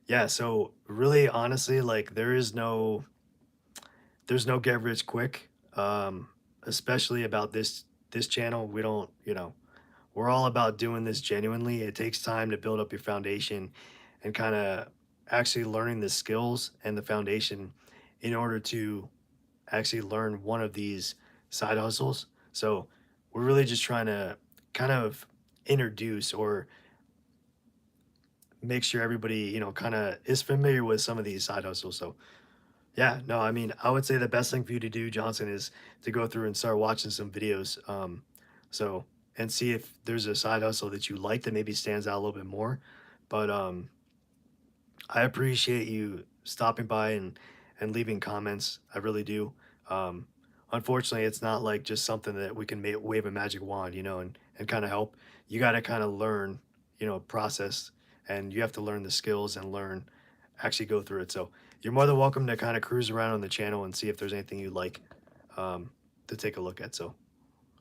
Yeah, so really honestly, like there's no get rich quick. Especially about this channel. We don't, we're all about doing this genuinely. It takes time to build up your foundation and kind of actually learning the skills and the foundation in order to actually learn one of these side hustles. So we're really just trying to kind of introduce or make sure everybody, kind of is familiar with some of these side hustles. So yeah, no, I mean, I would say the best thing for you to do, Johnson, is to go through and start watching some videos. So and see if there's a side hustle that you like that maybe stands out a little bit more. But I appreciate you stopping by and leaving comments. I really do. Um, Unfortunately, it's not like just something that we can wave a magic wand, and kind of help. You got to kind of learn, process, and you have to learn the skills and learn, actually go through it. So you're more than welcome to kind of cruise around on the channel and see if there's anything you'd like um, to take a look at. So,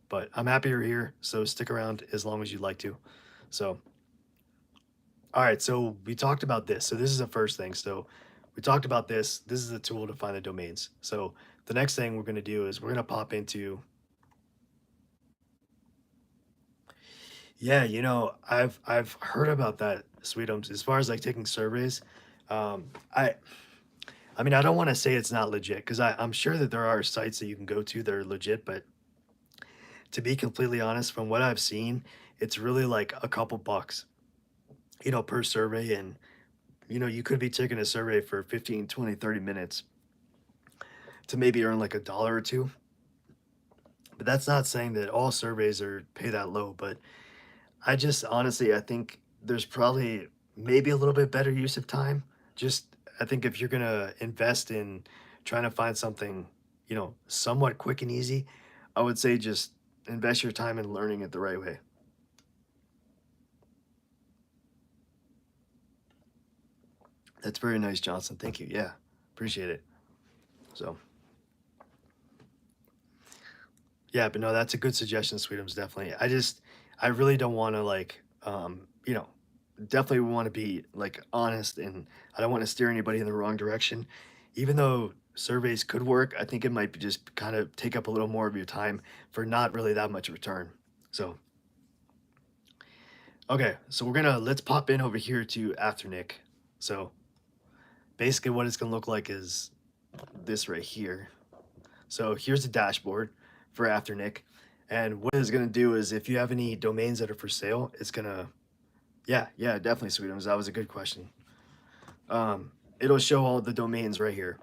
but I'm happy you're here. So stick around as long as you'd like to. So all right, so we talked about this. So this is the first thing. So we talked about this. This is the tool to find the domains. So the next thing we're going to do is we're going to pop into, yeah, I've heard about that, Sweetums. As far as like taking surveys, um, I I mean, I don't want to say it's not legit because I'm sure that there are sites that you can go to that are legit, but to be completely honest, from what I've seen, it's really like a couple bucks, per survey. And, you could be taking a survey for 15, 20, 30 minutes to maybe earn like a dollar or two. But that's not saying that all surveys are pay that low. But I just honestly, I think there's probably maybe a little bit better use of time. Just, I think if you're gonna invest in trying to find something, somewhat quick and easy, I would say just invest your time in learning it the right way. That's very nice, Johnson. Thank you. Yeah, appreciate it. So, yeah, but no, that's a good suggestion, Sweetums. Definitely. I really don't want to like, you know, definitely want to be like honest, and I don't want to steer anybody in the wrong direction. Even though surveys could work, I think it might be just kind of take up a little more of your time for not really that much return. So, okay, so let's pop in over here to Afternic. So basically what it's gonna look like is this right here. So here's the dashboard for Afternic. And what it's gonna do is if you have any domains that are for sale, it's gonna, yeah, definitely, Sweetums. That was a good question. It'll show all the domains right here.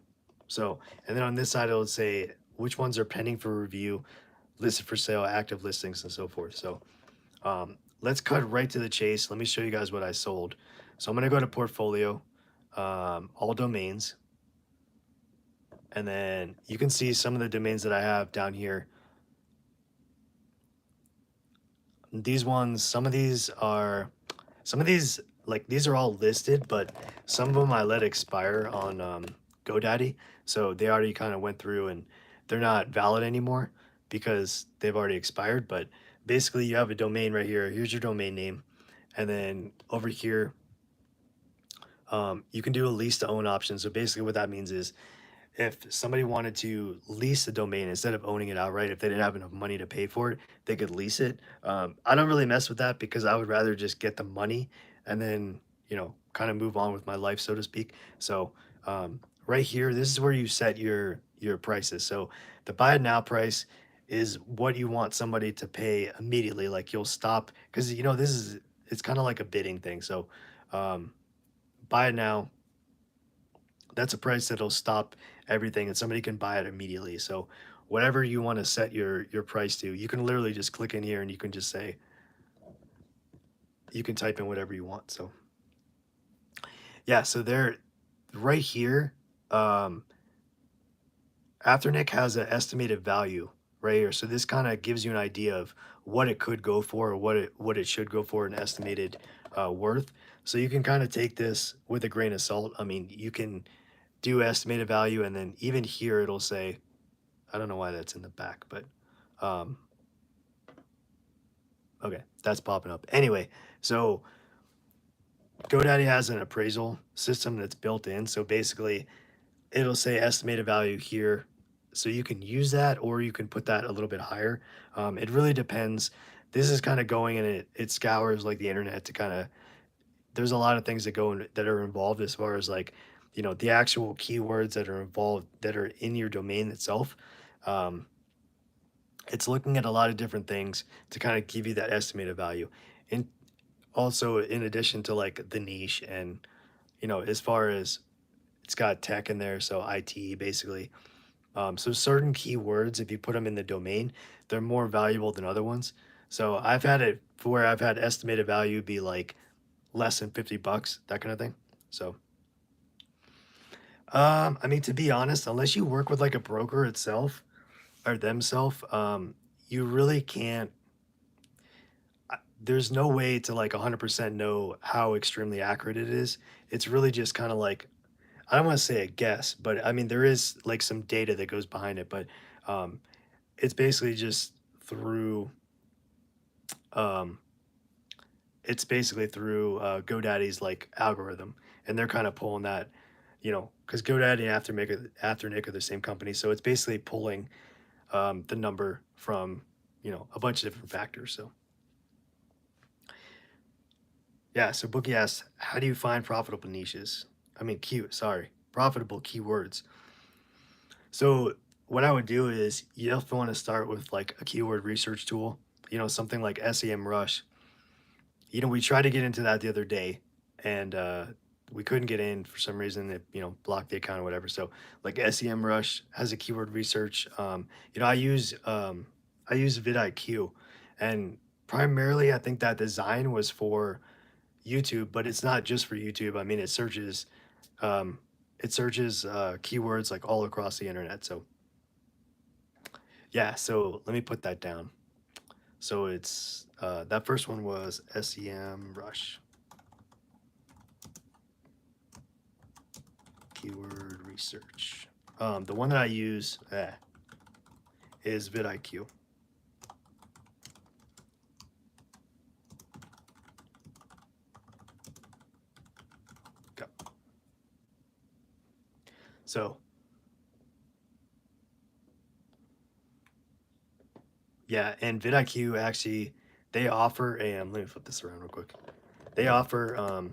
So, and then on this side, it'll say which ones are pending for review, listed for sale, active listings, and so forth. So, let's cut right to the chase. Let me show you guys what I sold. So I'm gonna go to portfolio, all domains, and then you can see some of the domains that I have down here. These ones, some of these, like these are all listed, but some of them I let expire on GoDaddy. So they already kind of went through and they're not valid anymore because they've already expired. But basically you have a domain right here. Here's your domain name. And then over here, you can do a lease to own option. So basically what that means is if somebody wanted to lease the domain instead of owning it outright, if they didn't have enough money to pay for it, they could lease it. I don't really mess with that because I would rather just get the money and then, kind of move on with my life, so to speak. So right here, this is where you set your prices. So the buy it now price is what you want somebody to pay immediately. Like you'll stop because it's kind of like a bidding thing. So um, buy it now, that's a price that'll stop everything and somebody can buy it immediately. So whatever you want to set your price to, you can literally just click in here and you can just say, you can type in whatever you want. So yeah, so there, right here, um, Afternic has an estimated value right here. So this kind of gives you an idea of what it could go for, or what it should go for, an estimated worth. So you can kind of take this with a grain of salt. I mean, you can do estimated value, and then even here it'll say, I don't know why that's in the back, but um, okay, that's popping up. Anyway, so GoDaddy has an appraisal system that's built in. So basically, it'll say estimated value here. So you can use that, or you can put that a little bit higher. It really depends. This is kind of going, and it scours like the internet to kind of, there's a lot of things that that are involved as far as like, the actual keywords that are involved that are in your domain itself. Um, it's looking at a lot of different things to kind of give you that estimated value. And also in addition to like the niche and, as far as it's got tech in there, so IT basically. So certain keywords, if you put them in the domain, they're more valuable than other ones. So I've had it where I've had estimated value be like less than $50, that kind of thing. So, I mean, to be honest, unless you work with like a broker itself or themselves, you really can't, there's no way to like 100% know how extremely accurate it is. It's really just kind of like, I don't want to say a guess, but I mean, there is like some data that goes behind it, but um, it's basically just through, um, GoDaddy's like algorithm, and they're kind of pulling that, because GoDaddy and Afternic are the same company, so it's basically pulling the number from, a bunch of different factors. So yeah, so Bookie asks, how do you find profitable niches? I mean, profitable keywords. So what I would do is you definitely want to start with like a keyword research tool, something like SEMrush. We tried to get into that the other day, and we couldn't get in for some reason. It blocked the account or whatever. So like SEMrush has a keyword research. I use vidIQ, and primarily I think that design was for YouTube, but it's not just for YouTube. I mean, um, it searches keywords like all across the internet. So yeah, so let me put that down. So it's that first one was SEMrush, keyword research. The one that I use is vidIQ. So yeah, and vidIQ actually, they offer a, let me flip this around real quick. They offer,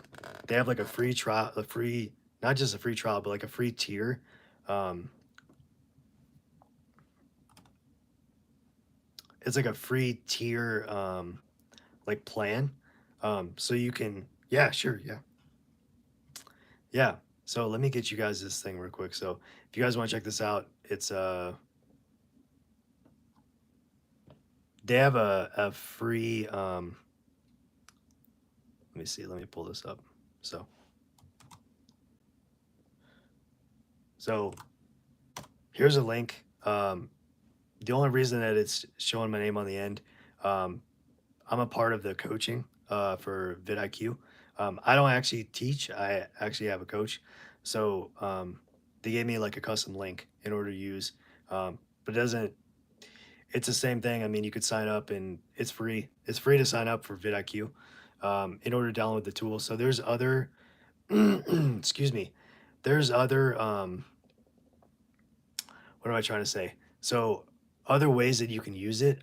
they have like a free trial, a free, not just a free trial, but like a free tier. Um, it's like a free tier, like plan. So you can, yeah, sure, yeah, yeah. So let me get you guys this thing real quick. So if you guys want to check this out, it's they have a free let me see, let me pull this up. So so here's a link. The only reason that it's showing my name on the end, um, I'm a part of the coaching for vidIQ. I don't actually teach. I actually have a coach. So they gave me like a custom link in order to use. But it doesn't. It's the same thing. I mean, you could sign up and it's free. It's free to sign up for vidIQ in order to download the tool. So there's other. excuse me. There's other. What am I trying to say? So other ways that you can use it.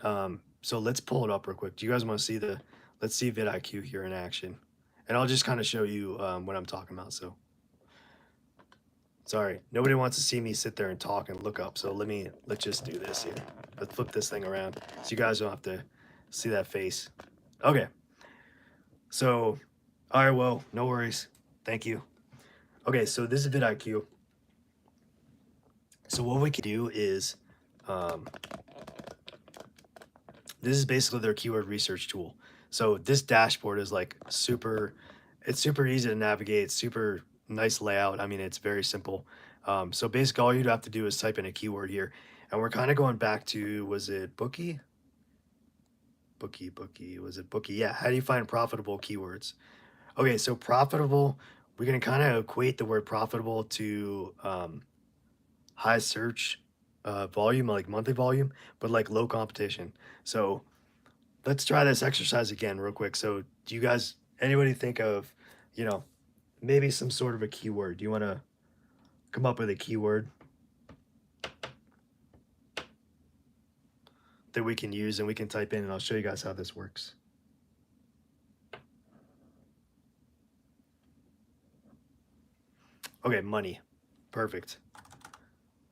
So let's pull it up real quick. Do you guys want to see the? Let's see vidIQ here in action, and I'll just kind of show you what I'm talking about. So sorry, nobody wants to see me sit there and talk and look up. So let's just do this here. Let's flip this thing around so you guys don't have to see that face. Okay. So, all right. Well, no worries. Thank you. Okay. So this is vidIQ. So what we can do is, um, this is basically their keyword research tool. So this dashboard is like super, it's super easy to navigate, super nice layout. I mean, it's very simple. So basically all you'd have to do is type in a keyword here. And we're kind of going back to, was it Bookie? Bookie, was it Bookie? Yeah, how do you find profitable keywords? Okay, so profitable, we're going to kind of equate the word profitable to high search volume, like monthly volume, but like low competition. So let's try this exercise again real quick. So do you guys, anybody think of, you know, maybe some sort of a keyword? Do you want to come up with a keyword that we can use and we can type in, and I'll show you guys how this works. Okay, money. Perfect.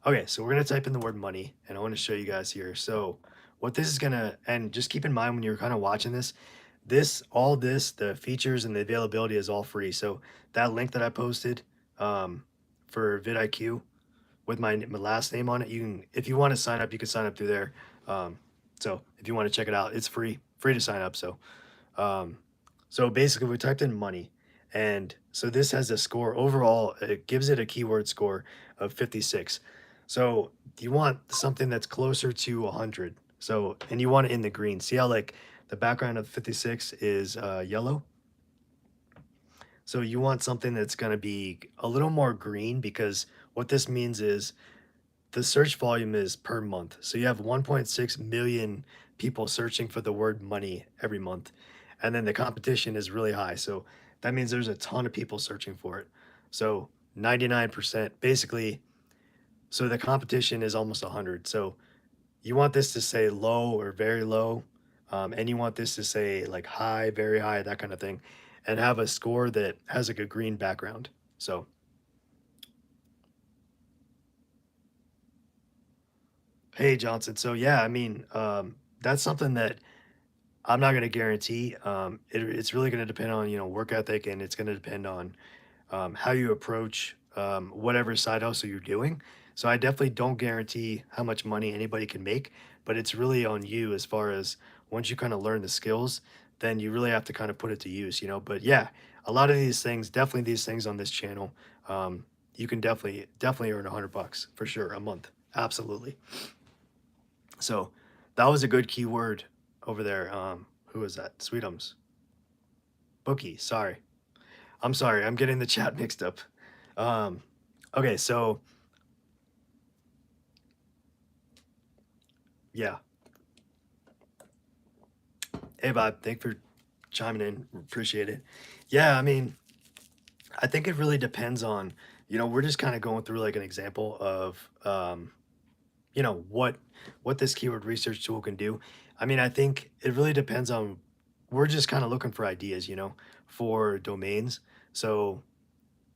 Okay, so we're going to type in the word money, and I want to show you guys here. So what this is going to, and just keep in mind when you're kind of watching this, all this, the features and the availability is all free. So that link that I posted for vidIQ with my last name on it, you can, if you want to sign up, you can sign up through there. So if you want to check it out, it's free to sign up. Um, so basically we typed in money, and so this has a score overall, it gives it a keyword score of 56. So you want something that's closer to 100. So, and you want it in the green. See how like the background of 56 is yellow? So you want something that's going to be a little more green, because what this means is the search volume is per month. So you have 1.6 million people searching for the word money every month. And then the competition is really high. So that means there's a ton of people searching for it. So 99% basically, so the competition is almost 100. So you want this to say low or very low. And you want this to say like high, very high, that kind of thing, and have a score that has like a green background. So hey, Johnson. So yeah, I mean, that's something that I'm not going to guarantee. It's really going to depend on, work ethic, and it's going to depend on how you approach whatever side hustle you're doing. So I definitely don't guarantee how much money anybody can make, but it's really on you as far as once you kind of learn the skills, then you really have to kind of put it to use. But yeah, a lot of these things, definitely these things on this channel, you can definitely earn $100 for sure a month. Absolutely. So that was a good keyword over there. Who was that? Sweetums. Bookie. Sorry. I'm sorry. I'm getting the chat mixed up. Um, okay. So yeah. Hey, Bob. Thanks for chiming in. Appreciate it. Yeah. I mean, I think it really depends on, we're just kind of going through like an example of, what this keyword research tool can do. I mean, I think it really depends on, we're just kind of looking for ideas, for domains. So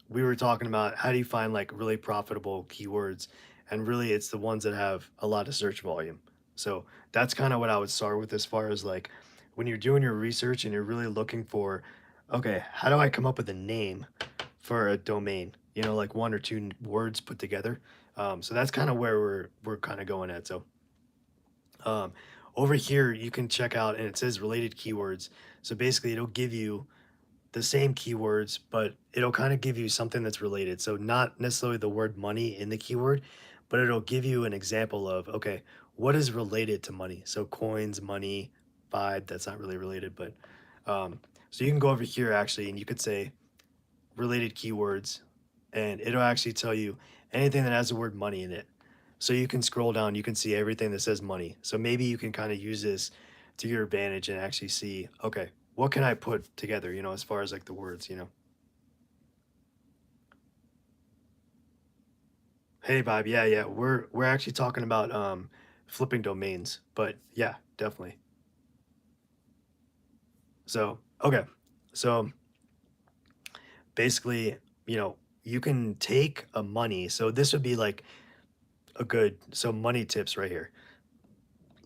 we were talking about how do you find like really profitable keywords, and really it's the ones that have a lot of search volume. So that's kind of what I would start with, as far as like when you're doing your research and you're really looking for, okay, how do I come up with a name for a domain, like one or two words put together. So that's kind of where we're kind of going at. So um, over here you can check out, and it says related keywords. So basically it'll give you the same keywords, but it'll kind of give you something that's related. So not necessarily the word money in the keyword, but it'll give you an example of, okay, what is related to money? So coins, money, vibe, that's not really related, but so you can go over here actually, and you could say related keywords, and it'll actually tell you anything that has the word money in it. So you can scroll down, you can see everything that says money. So maybe you can kind of use this to your advantage and actually see, okay, what can I put together, as far as like the words. Hey Bob, yeah, yeah. We're actually talking about flipping domains, but yeah, definitely. So, okay. So basically, you can take a money. So this would be like so money tips right here.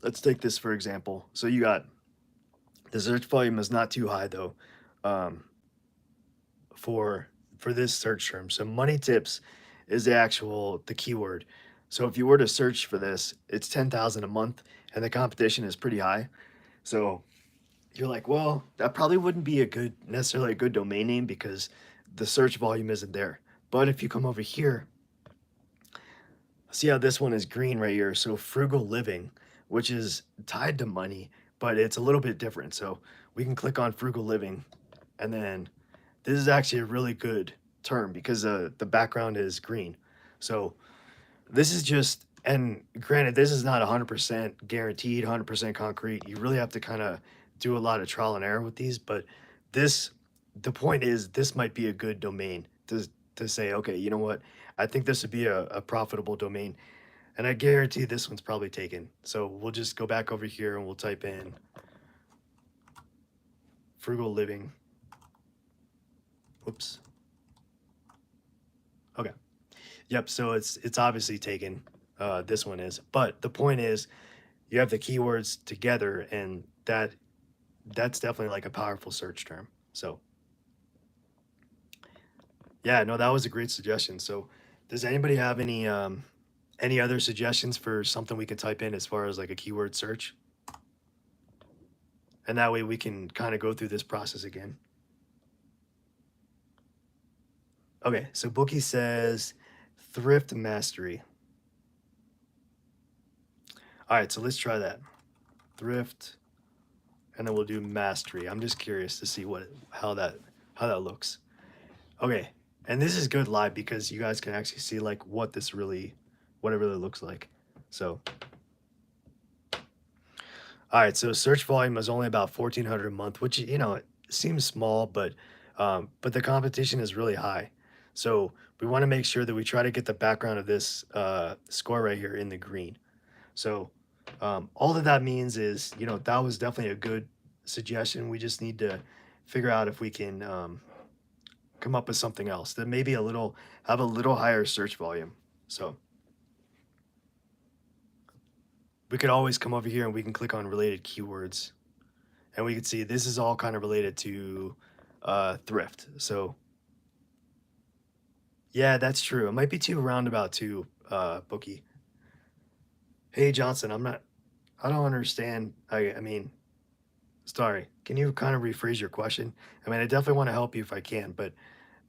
Let's take this for example. So you got, the search volume is not too high though, um, for this search term. So money tips is the keyword. So if you were to search for this, it's 10,000 a month, and the competition is pretty high. So you're like, well, that probably wouldn't be necessarily a good domain name because the search volume isn't there. But if you come over here, see how this one is green right here. So frugal living, which is tied to money, but it's a little bit different. So we can click on frugal living, and then this is actually a really good term because the background is green. So this is just, and granted, this is not 100% guaranteed, 100% concrete. You really have to kind of do a lot of trial and error with these, but this, the point is, this might be a good domain to say, okay, you know what? I think this would be a profitable domain, and I guarantee this one's probably taken. So we'll just go back over here and we'll type in frugal living. Whoops. Okay. Yep. So it's obviously taken. This one is, but the point is, you have the keywords together, and that's definitely like a powerful search term. So yeah, no, that was a great suggestion. So does anybody have any other suggestions for something we could type in as far as like a keyword search? And that way we can kind of go through this process again. Okay, so Bookie says thrift mastery. All right, so let's try that. Thrift, and then we'll do mastery. I'm just curious to see how that looks. Okay, and this is good live because you guys can actually see like what it really looks like. So, all right, so search volume is only about 1,400 a month, which it seems small, but the competition is really high. So we want to make sure that we try to get the background of this score right here in the green. So all that means is, that was definitely a good suggestion. We just need to figure out if we can come up with something else that maybe have a little higher search volume. So we could always come over here and we can click on related keywords, and we can see this is all kind of related to thrift. So yeah, that's true. It might be too roundabout too, Bookie. Hey Johnson, I don't understand. I mean, sorry. Can you kind of rephrase your question? I mean, I definitely want to help you if I can, but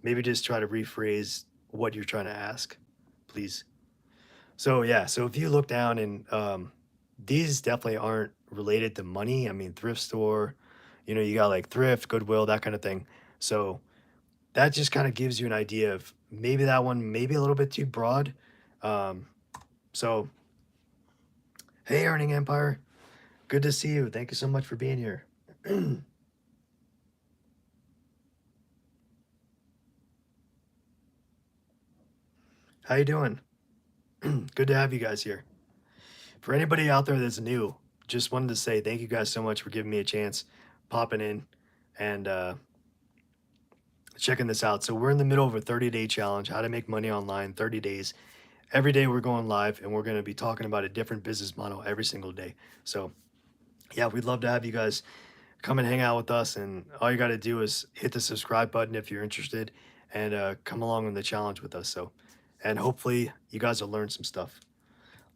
maybe just try to rephrase what you're trying to ask, please. So yeah, so if you look down, and these definitely aren't related to money. I mean, thrift store, you got like thrift, Goodwill, that kind of thing. So that just kind of gives you an idea of maybe that one maybe a little bit too broad. Um, so hey, Earning Empire, good to see you. Thank you so much for being here. How you doing? Good to have you guys here. For anybody out there that's new, just wanted to say thank you guys so much for giving me a chance, popping in, and checking this out. So we're in the middle of a 30-day challenge, how to make money online, 30 days. Every day we're going live, and we're going to be talking about a different business model every single day. So yeah, we'd love to have you guys come and hang out with us. And all you got to do is hit the subscribe button if you're interested, and come along on the challenge with us. So, and hopefully you guys will learn some stuff,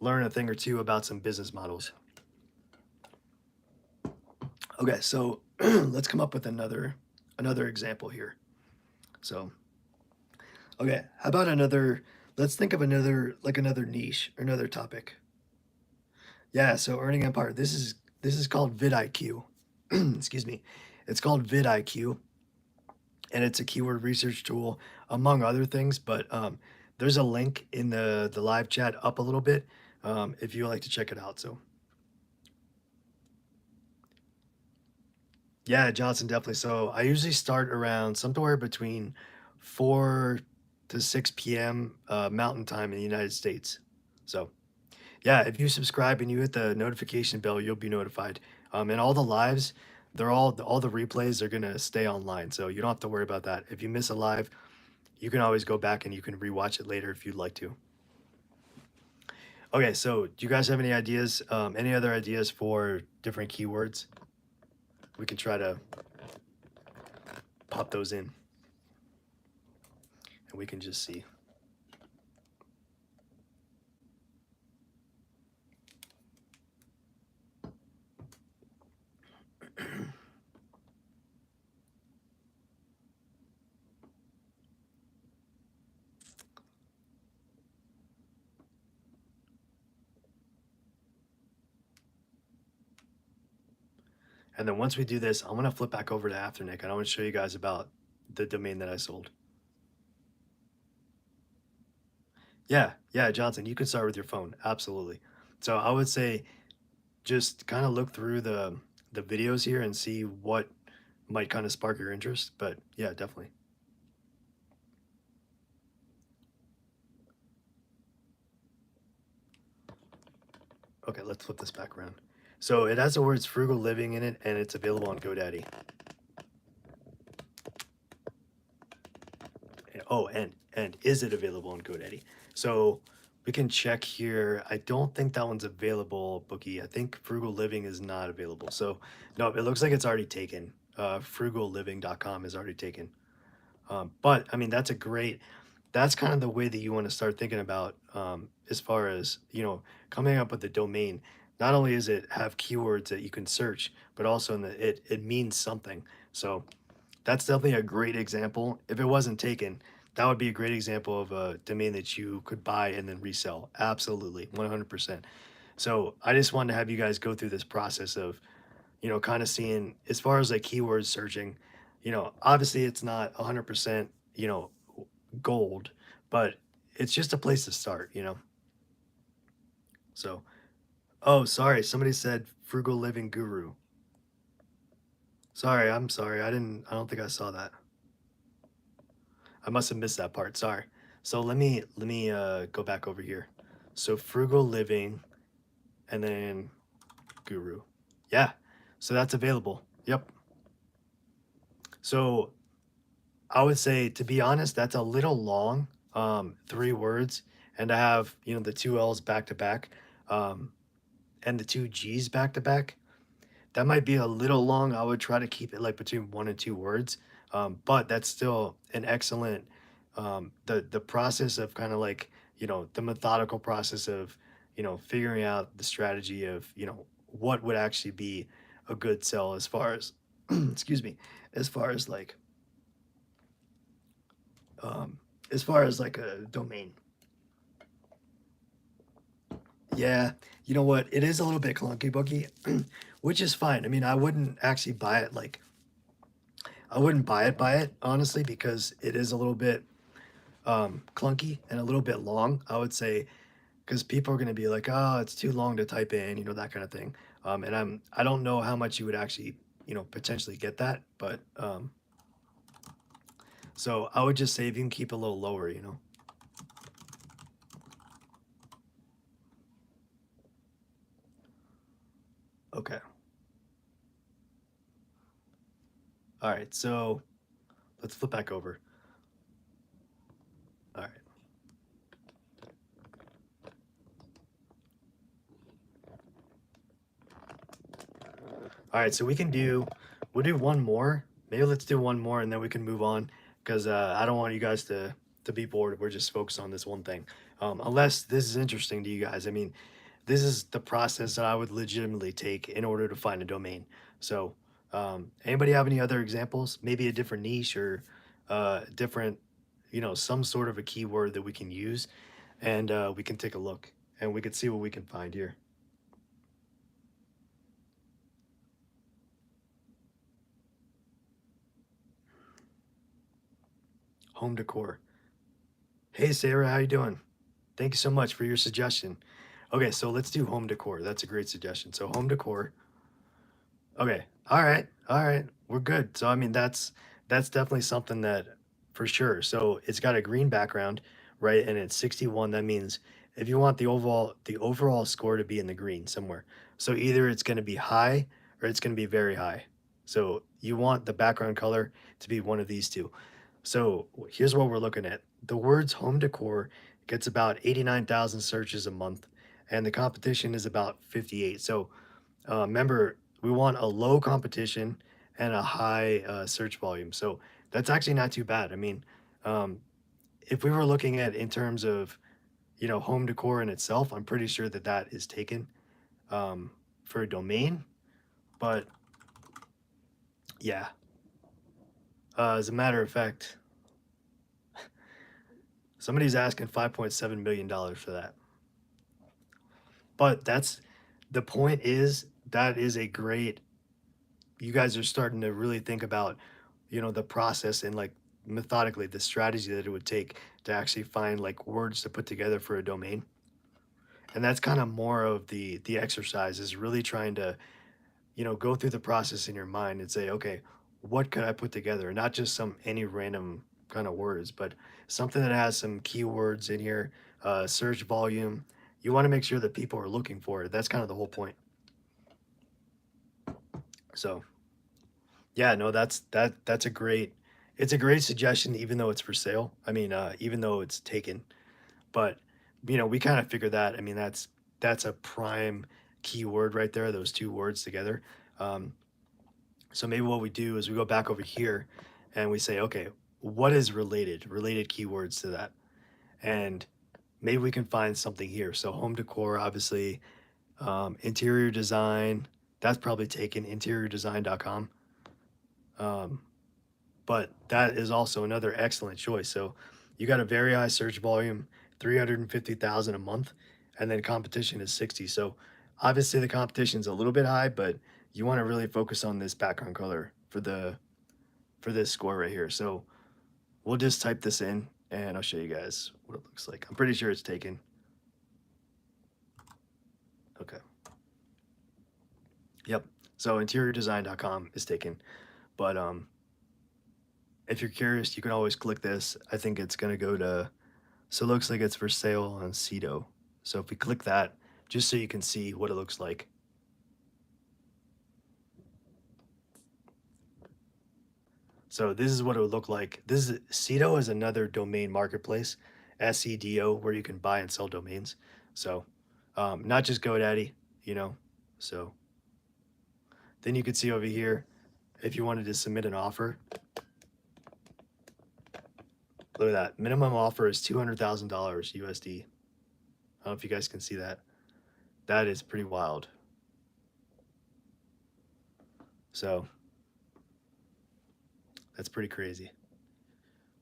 learn a thing or two about some business models. Okay, so let's come up with another example here. So, okay, how about another? Let's think of another niche or another topic. Yeah, so earning empire. This is called vidIQ. Excuse me. It's called vidIQ, and it's a keyword research tool among other things. But there's a link in the live chat up a little bit if you would like to check it out. So yeah, Johnson, definitely. So I usually start around somewhere between 4 to 6 p.m. Mountain Time in the United States. So yeah, if you subscribe and you hit the notification bell, you'll be notified. And all the lives, all the replays are gonna stay online, so you don't have to worry about that. If you miss a live, you can always go back and you can rewatch it later if you'd like to. Okay, so do you guys have any ideas? Any other ideas for different keywords? We can try to pop those in, and we can just see. And then once we do this, I'm gonna flip back over to Afternic, and I want to show you guys about the domain that I sold. Yeah, yeah, Johnson, you can start with your phone, absolutely. So I would say just kind of look through the videos here and see what might kind of spark your interest. But yeah, definitely. Okay, let's flip this back around. So it has the words frugal living in it, and it's available on GoDaddy. Oh, and is it available on GoDaddy? So we can check here. I don't think that one's available, Bookie. I think frugal living is not available. So no, it looks like it's already taken. Frugalliving.com is already taken. But I mean, that's kind of the way that you want to start thinking about, as far as, coming up with the domain. Not only is it have keywords that you can search, but also it means something. So that's definitely a great example. If it wasn't taken, that would be a great example of a domain that you could buy and then resell. Absolutely, 100%. So I just wanted to have you guys go through this process of, kind of seeing as far as like keyword searching, obviously it's not 100%, gold, but it's just a place to start. So, oh, sorry, somebody said frugal living guru. Sorry, I'm sorry. I don't think I saw that. I must have missed that part. Sorry. So let me go back over here. So frugal living and then guru. Yeah. So that's available. Yep. So I would say, to be honest, that's a little long. 3 words, and to have the two L's back to back, um, and the two G's back to back. That might be a little long. I would try to keep it like between 1 and 2 words, but that's still an excellent. The process of kind of like the methodical process of figuring out the strategy of what would actually be a good sell as far as excuse me, as far as like um, as far as like a domain. Yeah, you know what? It is a little bit clunky, Bookie, which is fine. I mean, I wouldn't buy it honestly, because it is a little bit clunky and a little bit long. I would say because people are going to be like, oh, it's too long to type in, that kind of thing. And I don't know how much you would actually potentially get that, but so I would just say if you can keep it a little lower. Okay. All right. So let's flip back over. All right. All right. So we'll do one more. Maybe let's do one more and then we can move on because I don't want you guys to be bored. We're just focused on this one thing. Unless this is interesting to you guys. I mean, this is the process that I would legitimately take in order to find a domain. So, anybody have any other examples? Maybe a different niche or different, some sort of a keyword that we can use, and we can take a look and we can see what we can find here. Home decor. Hey Sarah, how you doing? Thank you so much for your suggestion. Okay, so let's do home decor. That's a great suggestion. So home decor. Okay. All right. All right. We're good. So I mean that's definitely something that for sure. So it's got a green background, right? And it's 61. That means if you want the overall score to be in the green somewhere. So either it's going to be high or it's going to be very high. So you want the background color to be one of these two. So here's what we're looking at. The words home decor gets about 89,000 searches a month and the competition is about 58. So remember, we want a low competition and a high search volume. So that's actually not too bad. I mean, um, if we were looking at in terms of home decor in itself, I'm pretty sure that that is taken um, for a domain. But yeah, as a matter of fact, somebody's asking $5.7 million for that. But that's the point is that is a great. You guys are starting to really think about the process and like methodically the strategy that it would take to actually find like words to put together for a domain. And that's kind of more of the exercise is really trying to go through the process in your mind and say, okay, what could I put together, not just some any random kind of words, but something that has some keywords in here, search volume. You want to make sure that people are looking for it. That's kind of the whole point. So yeah, no, that's a great it's a great suggestion even though it's for sale. I mean, even though it's taken. But we kind of figure that. I mean, that's a prime keyword right there, those two words together. Um, so maybe what we do is we go back over here and we say, okay, what is related keywords to that? And maybe we can find something here. So home decor, obviously, interior design, that's probably taken interiordesign.com. Um, but that is also another excellent choice. So you got a very high search volume, 350,000 a month, and then competition is 60. So obviously the competition's a little bit high, but you want to really focus on this background color for this score right here. So we'll just type this in and I'll show you guys what it looks like. I'm pretty sure it's taken. Okay. Yep. So interiordesign.com is taken. But if you're curious, you can always click this. I think it's gonna go to. So it looks like it's for sale on Cedo. So if we click that, just so you can see what it looks like. So this is what it would look like. This is Cedo is another domain marketplace, SEDO, where you can buy and sell domains. So not just GoDaddy, you know. So then you can see over here, if you wanted to submit an offer, look at that. Minimum offer is $200,000 USD. I don't know if you guys can see that. That is pretty wild. So that's pretty crazy.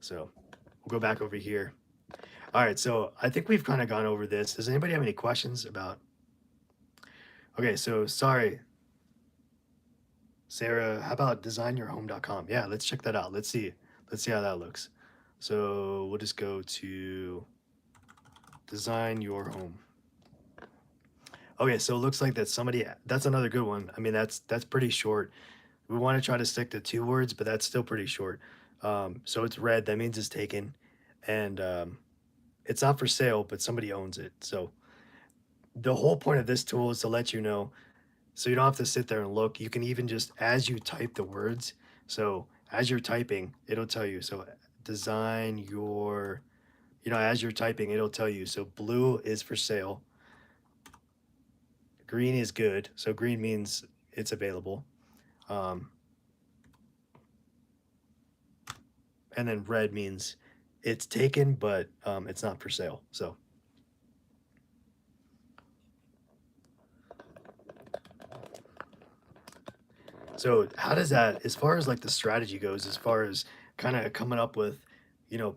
So we'll go back over here. All right, so I think we've kind of gone over this. Does anybody have any questions about? Okay, so sorry, Sarah. How about designyourhome.com? Yeah, let's check that out. Let's see. Let's see how that looks. So we'll just go to design your home. Okay, so it looks like that somebody. That's another good one. I mean, that's pretty short. We want to try to stick to 2 words, but that's still pretty short. So it's red. That means it's taken, and it's not for sale, but somebody owns it. So the whole point of this tool is to let you know So you don't have to sit there and look. You can even just, as you type the words, so as you're typing, it'll tell you. So design your, as you're typing, it'll tell you. So blue is for sale, green is good. So green means it's available. Um, and then red means it's taken, but it's not for sale. So how does that, as far as like the strategy goes, as far as kind of coming up with,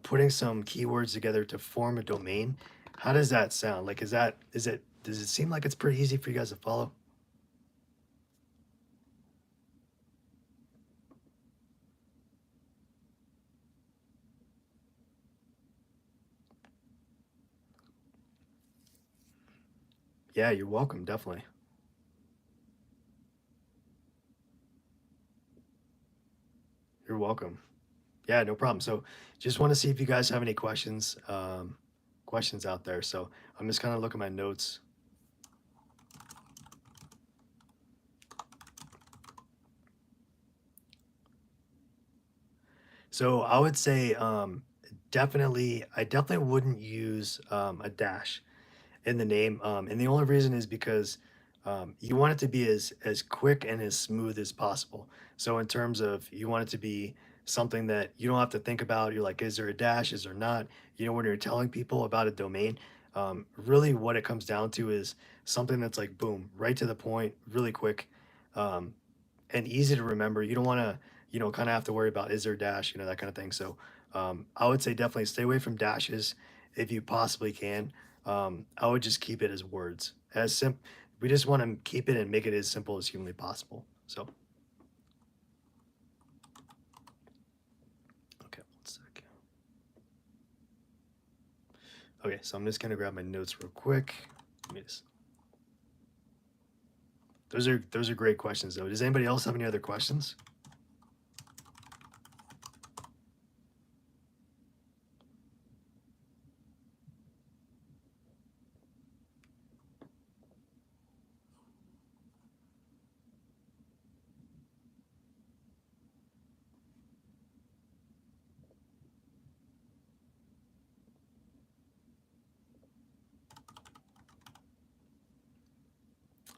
putting some keywords together to form a domain, how does that sound? Like, does it seem like it's pretty easy for you guys to follow? Yeah, you're welcome. Definitely. You're welcome. Yeah, no problem. So just want to see if you guys have any questions out there. So I'm just kind of looking at my notes. So I would say I definitely wouldn't use a dash in the name. And the only reason is because you want it to be as quick and as smooth as possible. So in terms of you want it to be something that you don't have to think about. You're like, is there a dash? Is there not? When you're telling people about a domain, really what it comes down to is something that's like boom, right to the point, really quick. Um, and easy to remember. You don't want to, kind of have to worry about is there a dash, that kind of thing. So I would say definitely stay away from dashes if you possibly can. I would just keep it as words. We just want to keep it and make it as simple as humanly possible. So okay, one second. Okay, so I'm just gonna grab my notes real quick. Let me just, those are great questions though. Does anybody else have any other questions?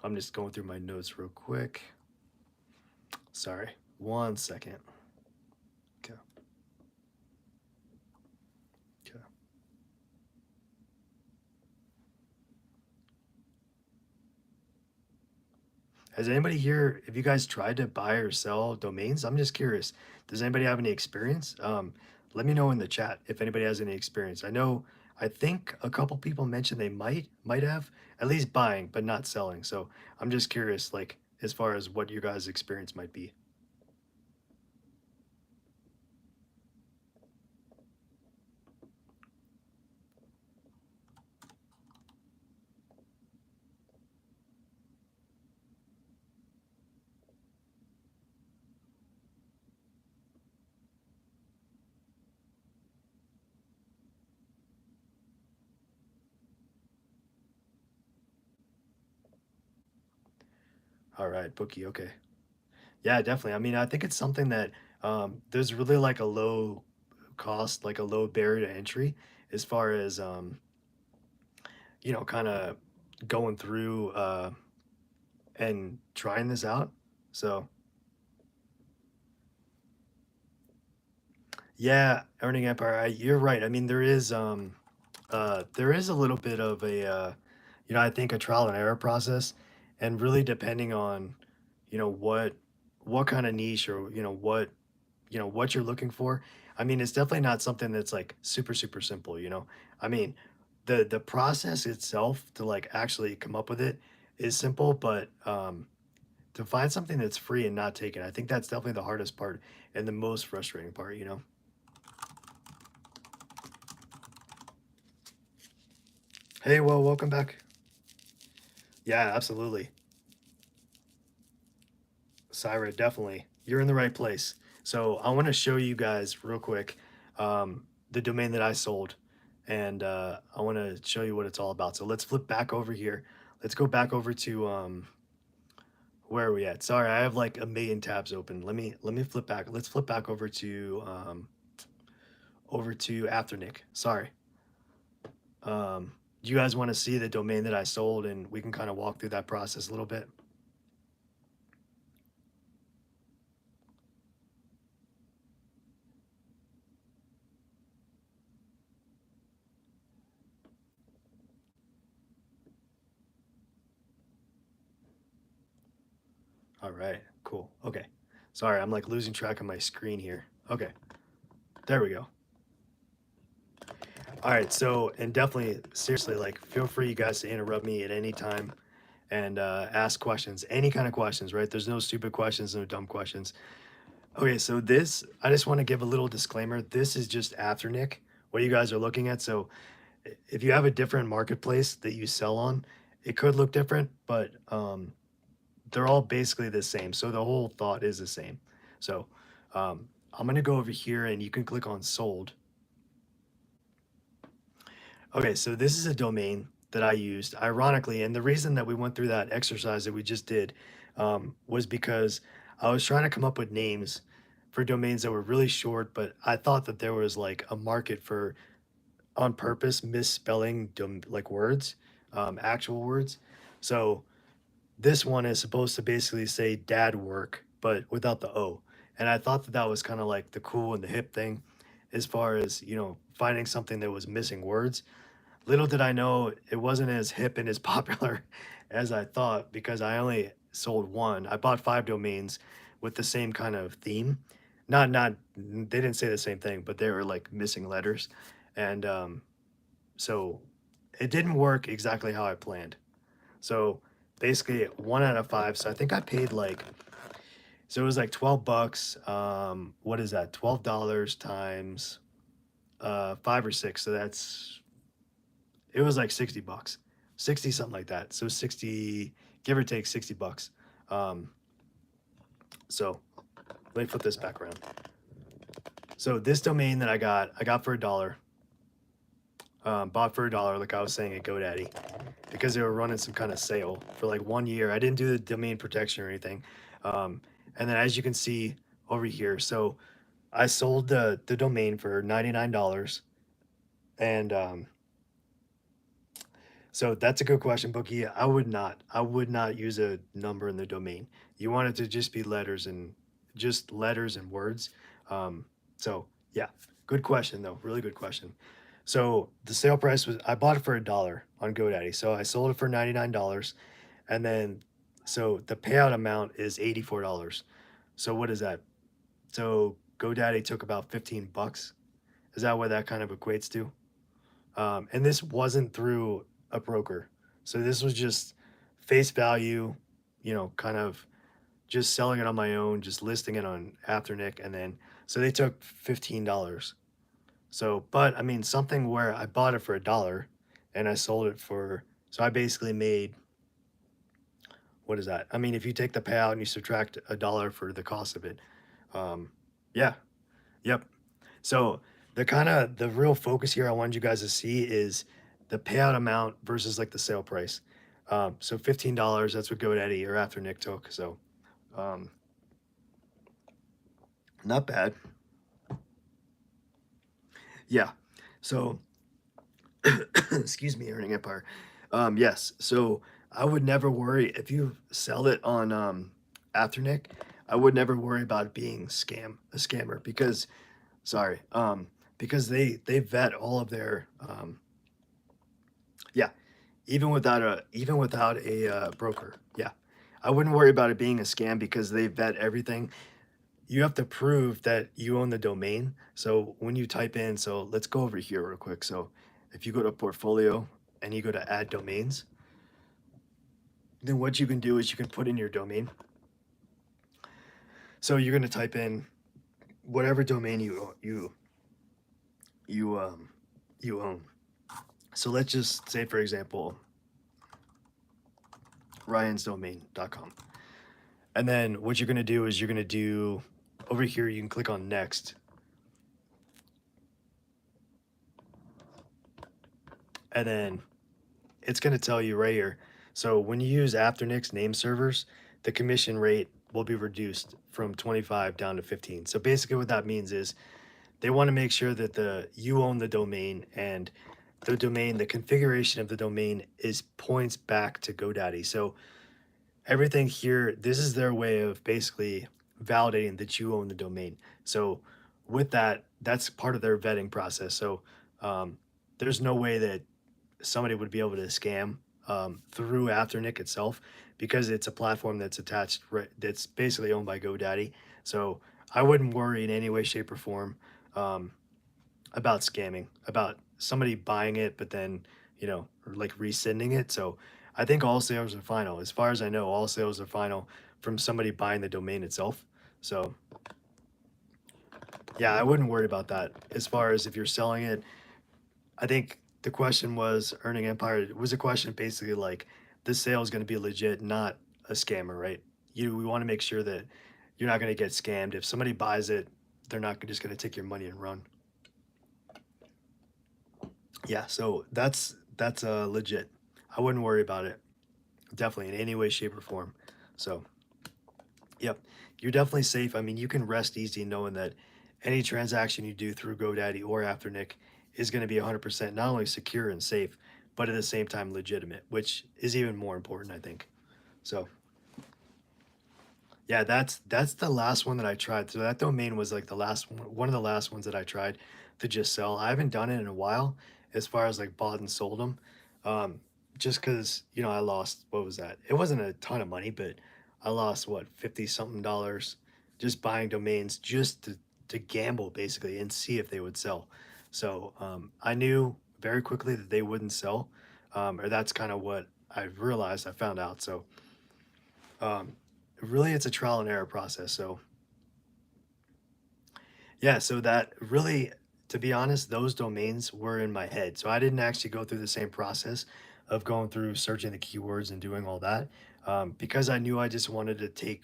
I'm just going through my notes real quick. Sorry, one second. Okay. Okay. Has anybody here, have you guys tried to buy or sell domains? I'm just curious. Does anybody have any experience? Let me know in the chat if anybody has any experience. I think a couple people mentioned they might have at least buying, but not selling. So I'm just curious, like as far as what your guys' experience might be. All right, Bookie. Okay. Yeah, definitely. I mean, I think it's something that there's really like a low cost, like a low barrier to entry as far as kind of going through and trying this out. So yeah, Earning Empire. You're right. I mean, there is a little bit of a I think a trial and error process, and really depending on you know what what kind of niche or what you're looking for. I mean, it's definitely not something that's like super simple. I mean, the process itself to like actually come up with it is simple, but to find something that's free and not taken, I think that's definitely the hardest part and the most frustrating part. Hey, well, welcome back. Yeah, absolutely. Syra, definitely. You're in the right place. So I want to show you guys real quick the domain that I sold. And I want to show you what it's all about. So let's flip back over here. Let's go back over to Where are we at? Sorry, I have like a million tabs open. Let me flip back. Let's flip back over to Afternic. Sorry. Do you guys want to see the domain that I sold, and we can kind of walk through that process a little bit? All right, cool. Okay. Sorry, I'm like losing track of my screen here. Okay, there we go. All right, so, and definitely, seriously, like, feel free, you guys, to interrupt me at any time and ask questions, any kind of questions, right? There's no stupid questions, no dumb questions. Okay, so this, I just want to give a little disclaimer. This is just after Nick, what you guys are looking at. So if you have a different marketplace that you sell on, it could look different, but they're all basically the same. So the whole thought is the same. So I'm going to go over here and you can click on sold. Okay, so this is a domain that I used, ironically, and the reason that we went through that exercise that we just did was because I was trying to come up with names for domains that were really short, but I thought that there was like a market for on purpose misspelling like words, actual words. So this one is supposed to basically say dad work, but without the O. And I thought that that was kind of like the cool and the hip thing as far as, finding something that was missing words. Little did I know it wasn't as hip and as popular as I thought because I only sold one. I bought 5 domains with the same kind of theme. Not they didn't say the same thing, but they were like missing letters. And so it didn't work exactly how I planned. So basically 1 out of 5. So I think I paid like, so it was like 12 bucks. What is that? $12 times 5 or 6. So that's, it was like 60 bucks, 60 something like that. So 60, give or take 60 bucks. Um, so let me flip this back around. So this domain that I got for $1. Bought for $1, like I was saying at GoDaddy, because they were running some kind of sale for like 1 year. I didn't do the domain protection or anything. And then as you can see over here, so I sold the domain for $99. And so that's a good question, Bookie. I would not use a number in the domain. You want it to just be letters and words. Um, so yeah, good question though. Really good question. So the sale price was, I bought it for $1 on GoDaddy. So I sold it for $99. And then, so the payout amount is $84. So what is that? So GoDaddy took about 15 bucks. Is that what that kind of equates to? And this wasn't through a broker. So this was just face value, kind of just selling it on my own, just listing it on Afternic. And then, so they took $15. So, but I mean, something where I bought it for $1 and I sold it for, so I basically made, what is that? I mean, if you take the payout and you subtract $1 for the cost of it, um, yeah, yep. So the real focus here I wanted you guys to see is the payout amount versus like the sale price. So $15, that's what GoDaddy or After Nick took. So um, not bad. Yeah. So excuse me, Earning Empire. Yes. So I would never worry if you sell it on After Nick. I would never worry about it being a scammer because sorry, because they vet all of their yeah, even without a broker. Yeah, I wouldn't worry about it being a scam because they vet everything. You have to prove that you own the domain. So when you type in, so let's go over here real quick. So if you go to portfolio and you go to add domains, then what you can do is you can put in your domain. So you're going to type in whatever domain you own. So let's just say, for example, ryansdomain.com. And then what you're going to do is you're going to do over here, you can click on next. And then it's going to tell you right here. So when you use Afternics name servers, the commission rate will be reduced from 25 down to 15. So basically what that means is they want to make sure that you own the domain, and the configuration of the domain is points back to GoDaddy. So everything here, this is their way of basically validating that you own the domain. So with that, that's part of their vetting process. So um, there's no way that somebody would be able to scam through Afternic itself, because it's a platform that's attached, right, that's basically owned by GoDaddy. So I wouldn't worry in any way, shape, or form um, about scamming, about somebody buying it, but then, like resending it. So I think all sales are final. As far as I know, all sales are final from somebody buying the domain itself. So yeah, I wouldn't worry about that. As far as if you're selling it, I think the question was earning empire. It was a question basically like, this sale is going to be legit, not a scammer, right? We want to make sure that you're not going to get scammed. If somebody buys it, they're not just going to take your money and run. Yeah, so that's legit. I wouldn't worry about it, definitely in any way, shape, or form. So, yep, you're definitely safe. I mean, you can rest easy knowing that any transaction you do through GoDaddy or Afternic is going to be 100% not only secure and safe, but at the same time legitimate, which is even more important, I think. So, yeah, that's the last one that I tried. So that domain was like the last one of the last ones that I tried to just sell. I haven't done it in a while as far as like bought and sold them. Um, just because, I lost, what was that? It wasn't a ton of money, but I lost what, 50 something dollars just buying domains just to gamble basically and see if they would sell. So I knew very quickly that they wouldn't sell. Or that's kind of what I realized, I found out. So um, really, it's a trial and error process. So yeah, so that really, to be honest, those domains were in my head. So I didn't actually go through the same process of going through searching the keywords and doing all that, because I knew I just wanted to take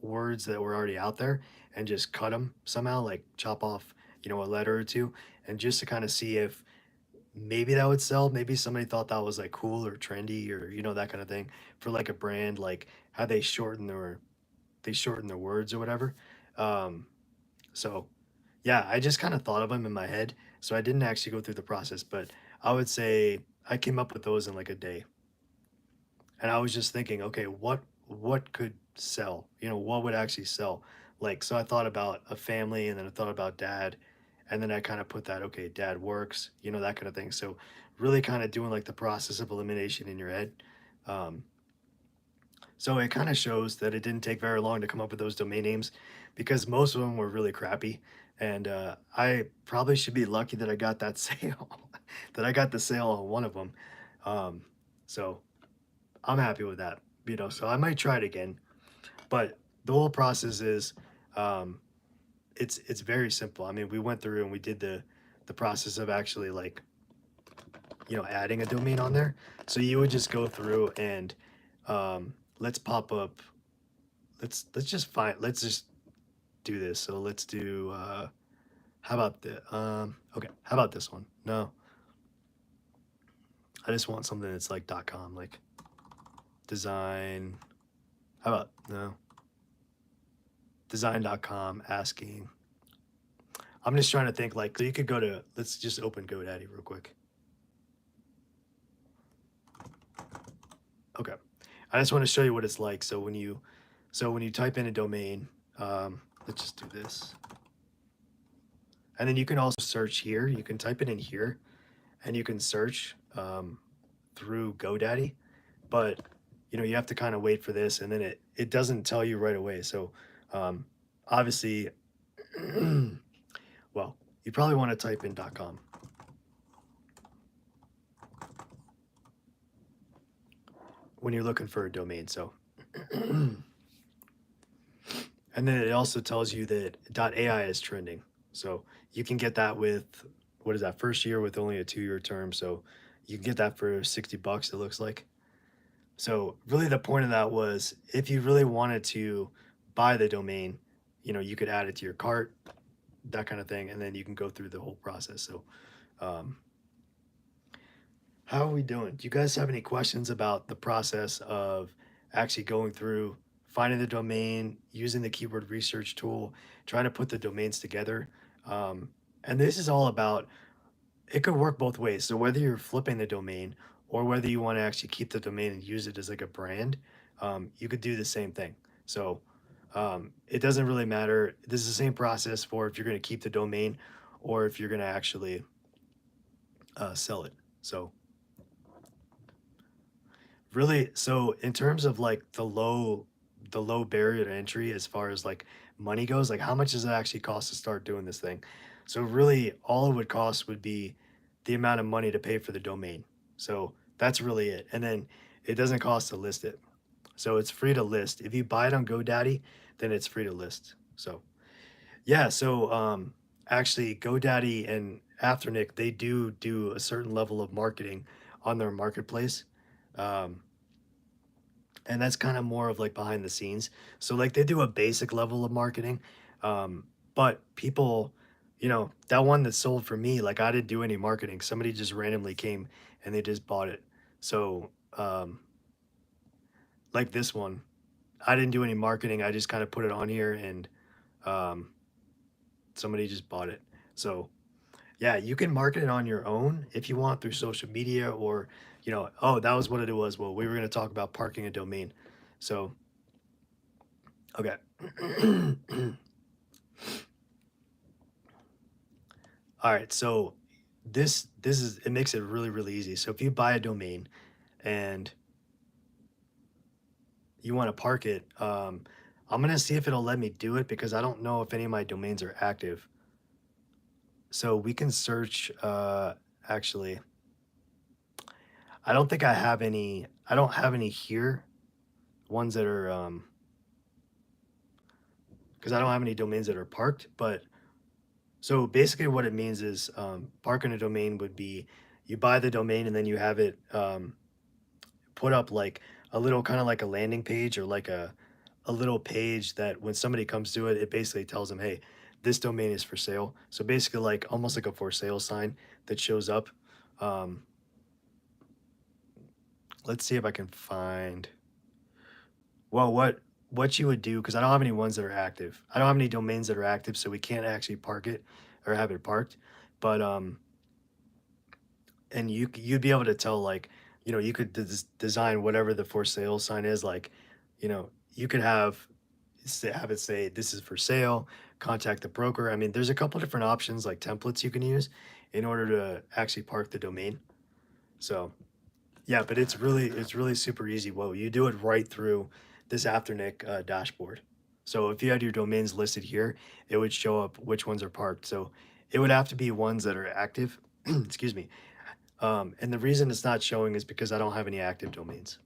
words that were already out there and just cut them somehow, like chop off, a letter or two, and just to kind of see if maybe that would sell. Maybe somebody thought that was like cool or trendy, or that kind of thing for like a brand, like how they shorten their words or whatever. Um, so yeah, I just kind of thought of them in my head. So I didn't actually go through the process, but I would say I came up with those in like a day. And I was just thinking, okay, what could sell? What would actually sell? Like, so I thought about a family, and then I thought about dad, and then I kind of put that, okay, dad works, that kind of thing. So really kind of doing like the process of elimination in your head. Um, So it kind of shows that it didn't take very long to come up with those domain names, because most of them were really crappy. And I probably should be lucky that I got that sale, that I got the sale on one of them. Um, so I'm happy with that, so I might try it again. But the whole process is, um, it's very simple. I mean, we went through and we did the process of actually like, adding a domain on there. So you would just go through and let's pop up let's just do this. So let's do how about the okay, how about this one? No, I just want something that's like .com, like design. How about no, design.com asking. I'm just trying to think, like, so you could go to, let's just open GoDaddy real quick. Okay. I just want to show you what it's like. So when you type in a domain, let's just do this. And then you can also search here. You can type it in here, and you can search through GoDaddy, but you have to kind of wait for this, and then it doesn't tell you right away. So obviously, well, you probably want to type in .com when you're looking for a domain. So and then it also tells you that .ai is trending. So you can get that with, what is that, first year with only a 2-year term. So you can get that for $60, it looks like. So really the point of that was, if you really wanted to buy the domain, you could add it to your cart, that kind of thing, and then you can go through the whole process. So um, how are we doing? Do you guys have any questions about the process of actually going through finding the domain, using the keyword research tool, trying to put the domains together. Um, and this is all about, it could work both ways. So whether you're flipping the domain or whether you want to actually keep the domain and use it as like a brand, you could do the same thing. So it doesn't really matter. This is the same process for if you're going to keep the domain or if you're going to actually sell it. So really, so in terms of like the low barrier to entry as far as like money goes, like how much does it actually cost to start doing this thing? So really all it would cost would be the amount of money to pay for the domain. So that's really it. And then it doesn't cost to list it. So it's free to list. If you buy it on GoDaddy, then it's free to list. So yeah, so actually GoDaddy and Afternic, they do a certain level of marketing on their marketplace. Um, and that's kind of more of like behind the scenes. So like they do a basic level of marketing, but people, that one that sold for me, like I didn't do any marketing. Somebody just randomly came and they just bought it. So like this one, I didn't do any marketing. I just kind of put it on here and um, somebody just bought it. So yeah, you can market it on your own if you want through social media or, oh, that was what it was. Well, we were going to talk about parking a domain. So okay. All right. So this is, it makes it really really easy. So if you buy a domain and you want to park it, I'm gonna see if it'll let me do it because I don't know if any of my domains are active. So we can search. Actually, I don't think I have any. I don't have any here. Ones that are because I don't have any domains that are parked. But so basically, what it means is parking a domain would be you buy the domain and then you have it put up like a little kind of like a landing page or like a little page that when somebody comes to it, it basically tells them, hey, this domain is for sale. So basically, like almost like a for sale sign that shows up. Um, let's see if I can find. Well, what you would do because I don't have any ones that are active. I don't have any domains that are active, so we can't actually park it or have it parked. But and you'd be able to tell like you could design whatever the for sale sign is like you could have it say this is for sale, contact the broker. I mean there's a couple different options like templates you can use in order to actually park the domain. So yeah, but it's really super easy. Well, you do it right through this Afternic dashboard. So if you had your domains listed here, it would show up which ones are parked. So it would have to be ones that are active. Excuse me. And the reason it's not showing is because I don't have any active domains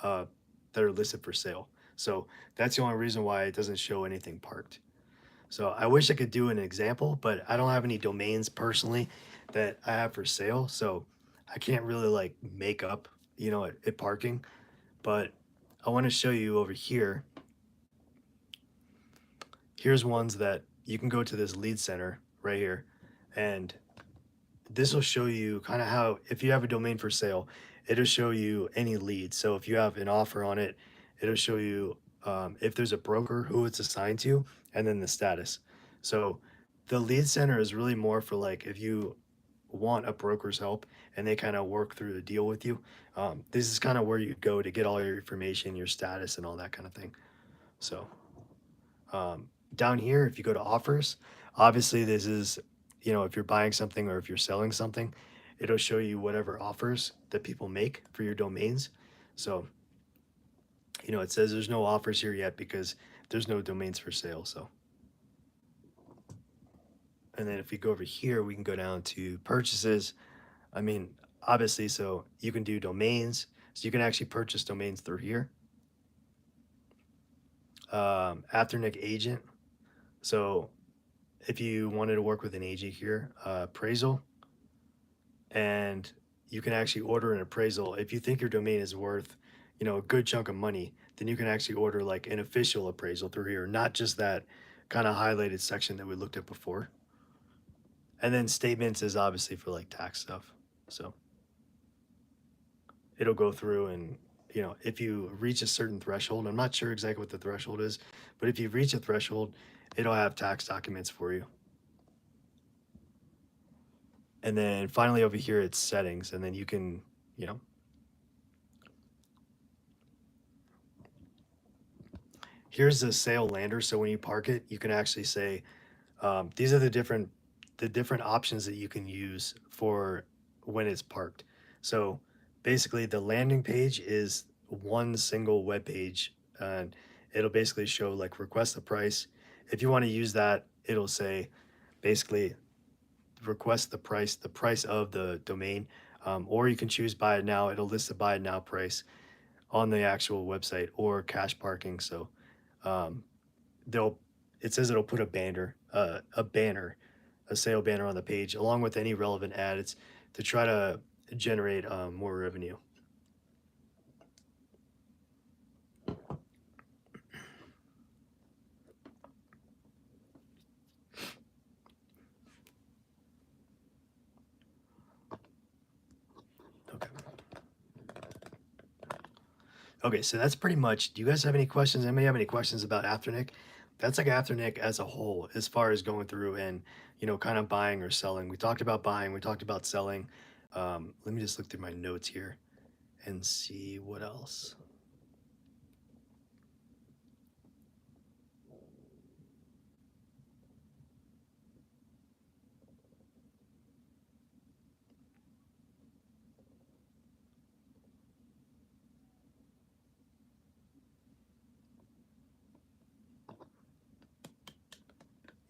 uh, that are listed for sale. So that's the only reason why it doesn't show anything parked. So I wish I could do an example, but I don't have any domains personally that I have for sale. So I can't really like make up, it parking. But I want to show you over here. Here's ones that you can go to this lead center right here. And this will show you kind of how, if you have a domain for sale, it'll show you any leads. So if you have an offer on it, it'll show you if there's a broker, who it's assigned to, and then the status. So the lead center is really more for like if you want a broker's help and they kind of work through the deal with you. This is kind of where you go to get all your information, your status, and all that kind of thing. So down here, if you go to offers, obviously this is, if you're buying something or if you're selling something, it'll show you whatever offers that people make for your domains. So, it says there's no offers here yet because there's no domains for sale. So, and then if we go over here, we can go down to purchases. I mean, obviously, so you can do domains. So you can actually purchase domains through here. Afternic agent. So if you wanted to work with an agent here, appraisal, and you can actually order an appraisal. If you think your domain is worth, a good chunk of money, then you can actually order like an official appraisal through here, not just that kind of highlighted section that we looked at before. And then statements is obviously for like tax stuff. So it'll go through and if you reach a certain threshold, I'm not sure exactly what the threshold is, but if you reach a threshold, it'll have tax documents for you. And then finally over here, it's settings. And then you can, you know, here's the sale lander. So when you park it, you can actually say, these are the different options that you can use for when it's parked. So basically the landing page is one single web page, and it'll basically show like request the price. If you want to use that, it'll say basically request the price of the domain, or you can choose buy it now. It'll list the buy it now price on the actual website, or cash parking. So um, they'll it says it'll put a sale banner on the page along with any relevant ads to try to generate more revenue. Okay. Okay, so that's pretty much. Do you guys have any questions? Anybody have any questions about Afternic? That's like Afternic as a whole, as far as going through and kind of buying or selling. We talked about buying. We talked about selling. Let me just look through my notes here and see what else.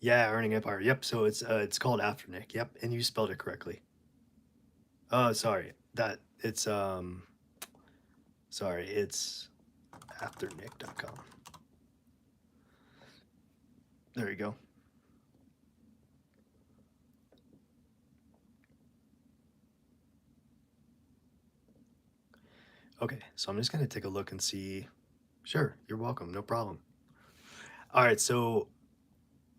Yeah, Earning Empire. Yep. So it's called Afternic. Yep, and you spelled it correctly. Oh, sorry. That it's sorry, it's afternick.com. There you go. Okay, so I'm just gonna take a look and see. Sure, you're welcome. No problem. All right, so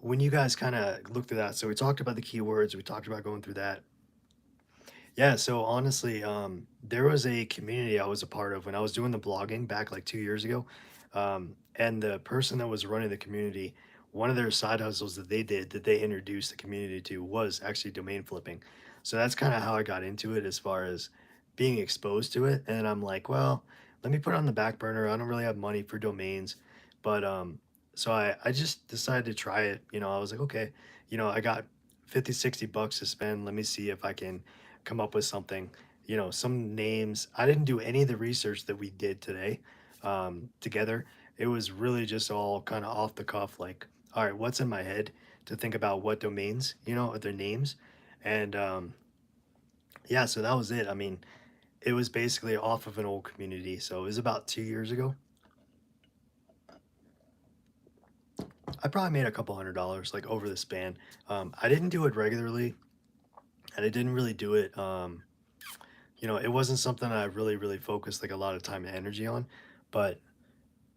when you guys kind of look through that, so we talked about the keywords, we talked about going through that. Yeah, so honestly, there was a community I was a part of when I was doing the blogging back like 2 years ago. And the person that was running the community, one of their side hustles that they did that they introduced the community to was actually domain flipping. So that's kind of how I got into it as far as being exposed to it. And I'm like, well, let me put it on the back burner. I don't really have money for domains. But so I just decided to try it. I was like, okay, I got 50, $60 to spend. Let me see if I can come up with something, some names. I didn't do any of the research that we did today together. It was really just all kind of off the cuff, like, all right, what's in my head to think about what domains, their names. And yeah, so that was it. I mean, it was basically off of an old community. So it was about 2 years ago. I probably made a couple $100 like over the span. I didn't do it regularly, and I didn't really do it. It wasn't something I really focused like a lot of time and energy on, but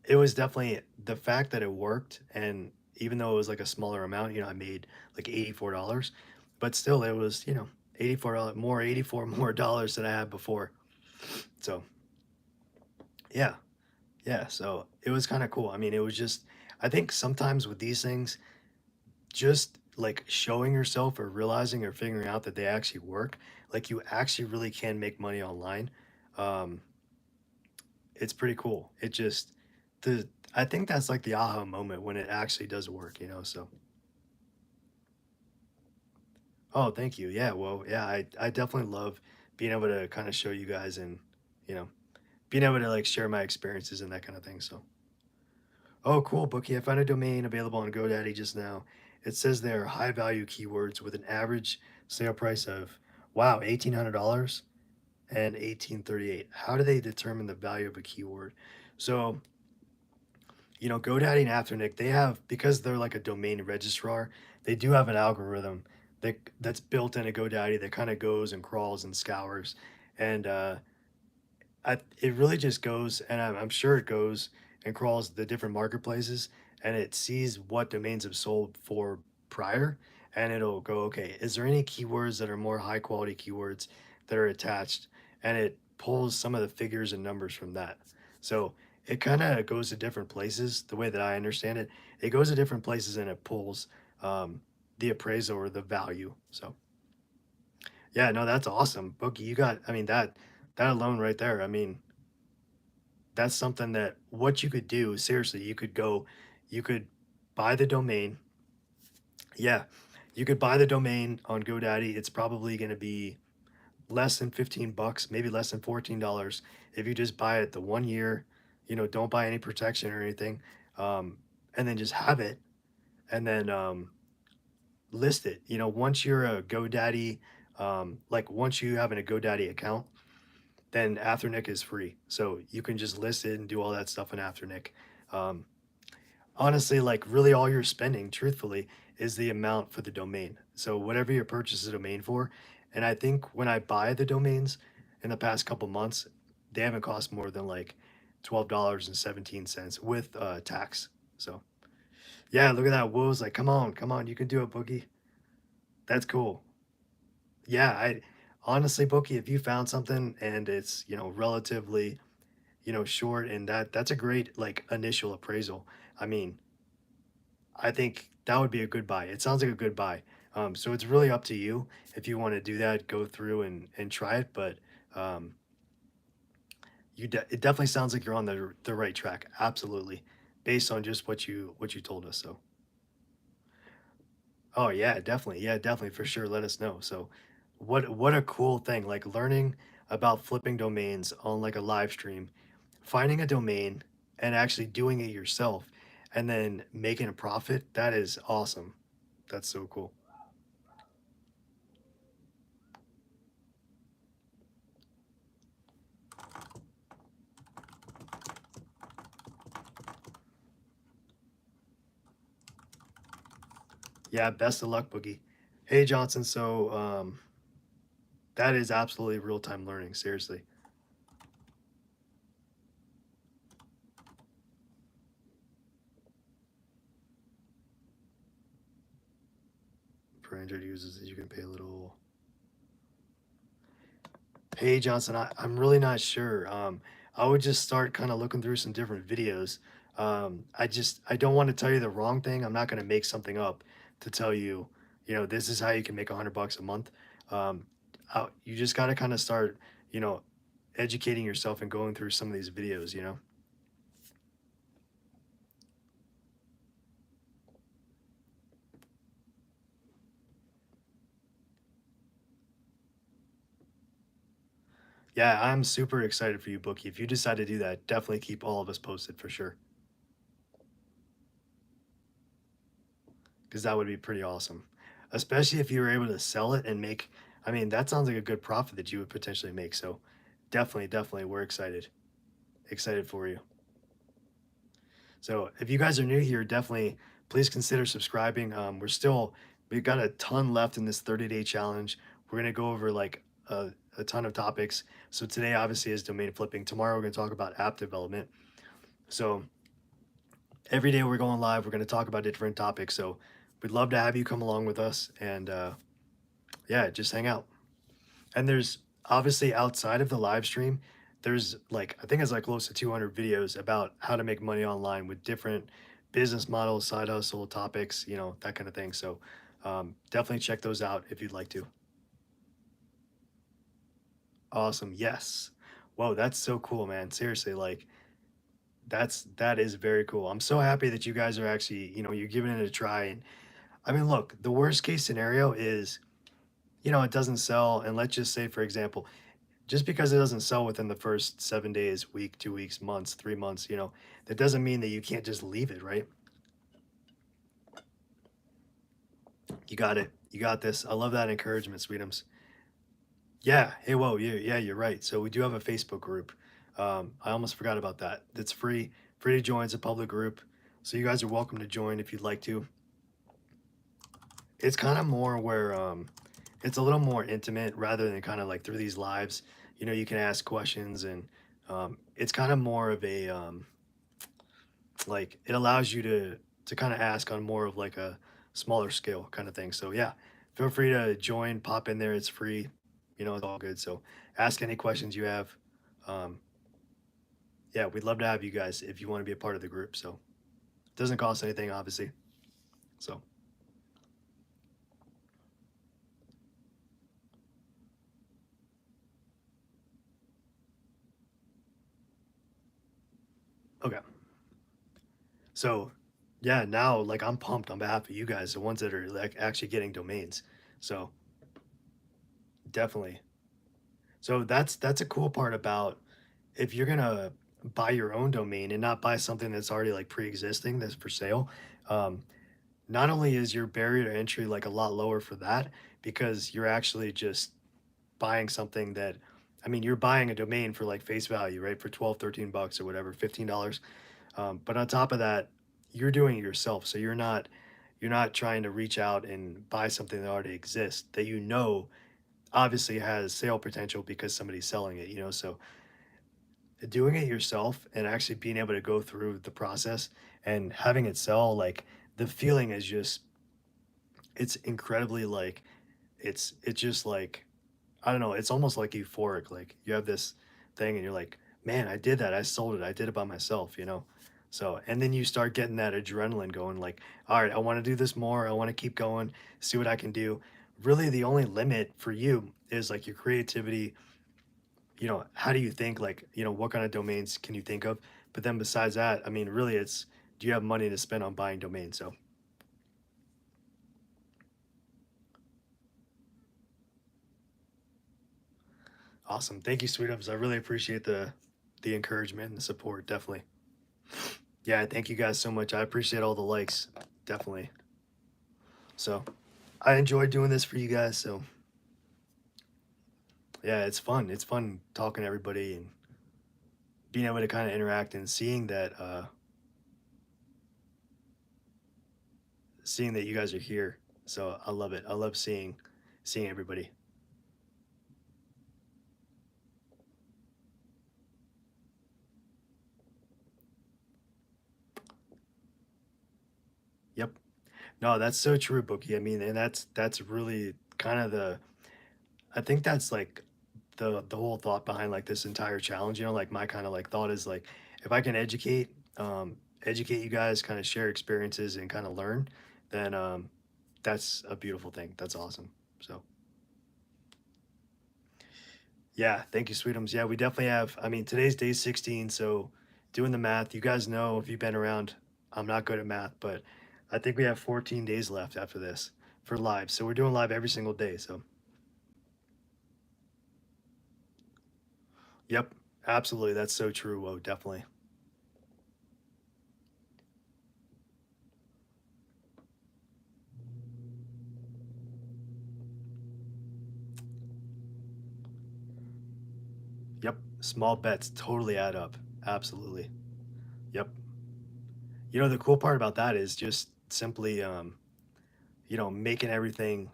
it was definitely the fact that it worked. And even though it was like a smaller amount, I made like $84, but still it was, $84 more dollars than I had before. So yeah, yeah. So it was kind of cool. I mean, it was just, I think sometimes with these things, just like showing yourself or realizing or figuring out that they actually work, like you actually really can make money online. Um, it's pretty cool. It just the I think that's like the aha moment when it actually does work. So oh, thank you. Yeah, well, yeah, I definitely love being able to kind of show you guys and you know being able to like share my experiences and that kind of thing. So oh, cool, Bookie. I found a domain available on GoDaddy just now. It says they're high value keywords with an average sale price of wow, $1,800 and 1838. How do they determine the value of a keyword? So GoDaddy and Afternic, they have, because they're like a domain registrar, they do have an algorithm that's built into GoDaddy that kind of goes and crawls and scours. And it really just goes, and I'm sure it goes and crawls the different marketplaces, and it sees what domains have sold for prior, and it'll go, okay, is there any keywords that are more high quality keywords that are attached? And it pulls some of the figures and numbers from that. So it kind of goes to different places. The way that I understand it, it goes to different places and it pulls um, the appraisal or the value. So yeah, no, that's awesome, Bookie. You got, I mean, that alone right there. I mean, that's something that what you could do. Seriously, you could go, you could buy the domain. Yeah, you could buy the domain on GoDaddy. It's probably going to be less than 15 bucks, maybe less than $14 if you just buy it the 1 year, don't buy any protection or anything. And then just have it and then list it. Once you're a GoDaddy, like once you have a GoDaddy account, then Afternic is free. So you can just list it and do all that stuff in Afternic. Um, Honestly, like really all you're spending, truthfully, is the amount for the domain. So whatever you purchase the domain for, and I think when I buy the domains in the past couple months, they haven't cost more than like $12.17 with tax. So yeah, look at that. Will's like, come on, you can do it, Boogie. That's cool. Yeah, I honestly, Bookie, if you found something and it's relatively short, and that's a great like initial appraisal. I mean, I think that would be a good buy. It sounds like a good buy. So it's really up to you if you want to do that. Go through and try it, but um, it definitely sounds like you're on the right track. Absolutely, based on just what you told us. So, oh yeah, definitely for sure. Let us know. So, what a cool thing! Like learning about flipping domains on like a live stream, finding a domain and actually doing it yourself, and then making a profit. That is awesome. That's so cool. Yeah, best of luck, Boogie. Hey, Johnson. So that is absolutely real time learning. Seriously, for Android users, you can pay a little. Hey, Johnson. I'm really not sure. I would just start kind of looking through some different videos. I don't want to tell you the wrong thing. I'm not going to make something up to tell you, this is how you can make $100 a month. Um, you just got to kind of start, you know, educating yourself and going through some of these videos. Yeah, I'm super excited for you, Bookie. If you decide to do that, definitely keep all of us posted for sure, because that would be pretty awesome. Especially if you were able to sell it and make, I mean, that sounds like a good profit that you would potentially make. So definitely, definitely, we're excited. Excited for you. So if you guys are new here, definitely please consider subscribing. We've got a ton left in this 30-day challenge. We're going to go over like a ton of topics. So today, obviously, is domain flipping. Tomorrow, we're going to talk about app development. So every day we're going live, we're going to talk about different topics. So we'd love to have you come along with us and yeah, just hang out. And there's obviously outside of the live stream, there's like, I think it's like close to 200 videos about how to make money online with different business models, side hustle topics, that kind of thing. So definitely check those out if you'd like to. Awesome. Yes. Whoa, that's so cool, man. Seriously, like that is very cool. I'm so happy that you guys are actually, you're giving it a try. And I mean, look, the worst case scenario is, it doesn't sell. And let's just say, for example, just because it doesn't sell within the first 7 days, week, 2 weeks, months, 3 months, that doesn't mean that you can't just leave it, right? You got it. You got this. I love that encouragement, Sweetums. Yeah. Hey, whoa. Yeah, you're right. So we do have a Facebook group. I almost forgot about that. It's free to join. It's a public group. So you guys are welcome to join if you'd like to. It's kind of more where it's a little more intimate rather than kind of like through these lives. You can ask questions and it's kind of more of a like it allows you to kind of ask on more of like a smaller scale kind of thing. So yeah, feel free to join, pop in there. It's free. It's all good. So ask any questions you have. Um, yeah, we'd love to have you guys if you want to be a part of the group. So it doesn't cost anything, obviously. So, okay. So, yeah, now like I'm pumped on behalf of you guys, the ones that are like actually getting domains. So, definitely. So that's a cool part about if you're gonna buy your own domain and not buy something that's already like pre-existing that's for sale. Um, Not only is your barrier to entry like a lot lower for that because you're actually just buying something that, I mean, you're buying a domain for like face value, right? For 12, 13 bucks or whatever, $15. But on top of that, you're doing it yourself. So you're not trying to reach out and buy something that already exists that you know obviously has sale potential because somebody's selling it, you know. So doing it yourself and actually being able to go through the process and having it sell, like the feeling is just, it's incredibly like, it's just like, I don't know, it's almost like euphoric. Like you have this thing and you're like, man, I did that. I sold it. I did it by myself, you know? So, and then you start getting that adrenaline going, like, all right, I want to do this more. I want to keep going, see what I can do. Really, the only limit for you is like your creativity. You know, how do you think, like, you know, what kind of domains can you think of? But then besides that, I mean, really, it's, do you have money to spend on buying domains? So awesome. Thank you, Sweetums. I really appreciate the encouragement and the support. Definitely. Yeah, thank you guys so much. I appreciate all the likes. Definitely. So I enjoyed doing this for you guys. So yeah, it's fun. It's fun talking to everybody and being able to kind of interact and seeing that you guys are here. So I love it. I love seeing everybody. Yep. No, that's so true, Bookie. I mean, and that's really kind of the, I think that's like the whole thought behind like this entire challenge. You know, like my kind of like thought is like if I can educate you guys, kind of share experiences and kind of learn, then that's a beautiful thing. That's awesome. So yeah, thank you, Sweetums. Yeah, we definitely have. I mean, today's day 16, so doing the math, you guys know if you've been around, I'm not good at math, but I think we have 14 days left after this for live. So we're doing live every single day. So yep, absolutely. That's so true. Whoa, definitely. Yep. Small bets totally add up. Absolutely. Yep. You know, the cool part about that is just simply, you know, making everything,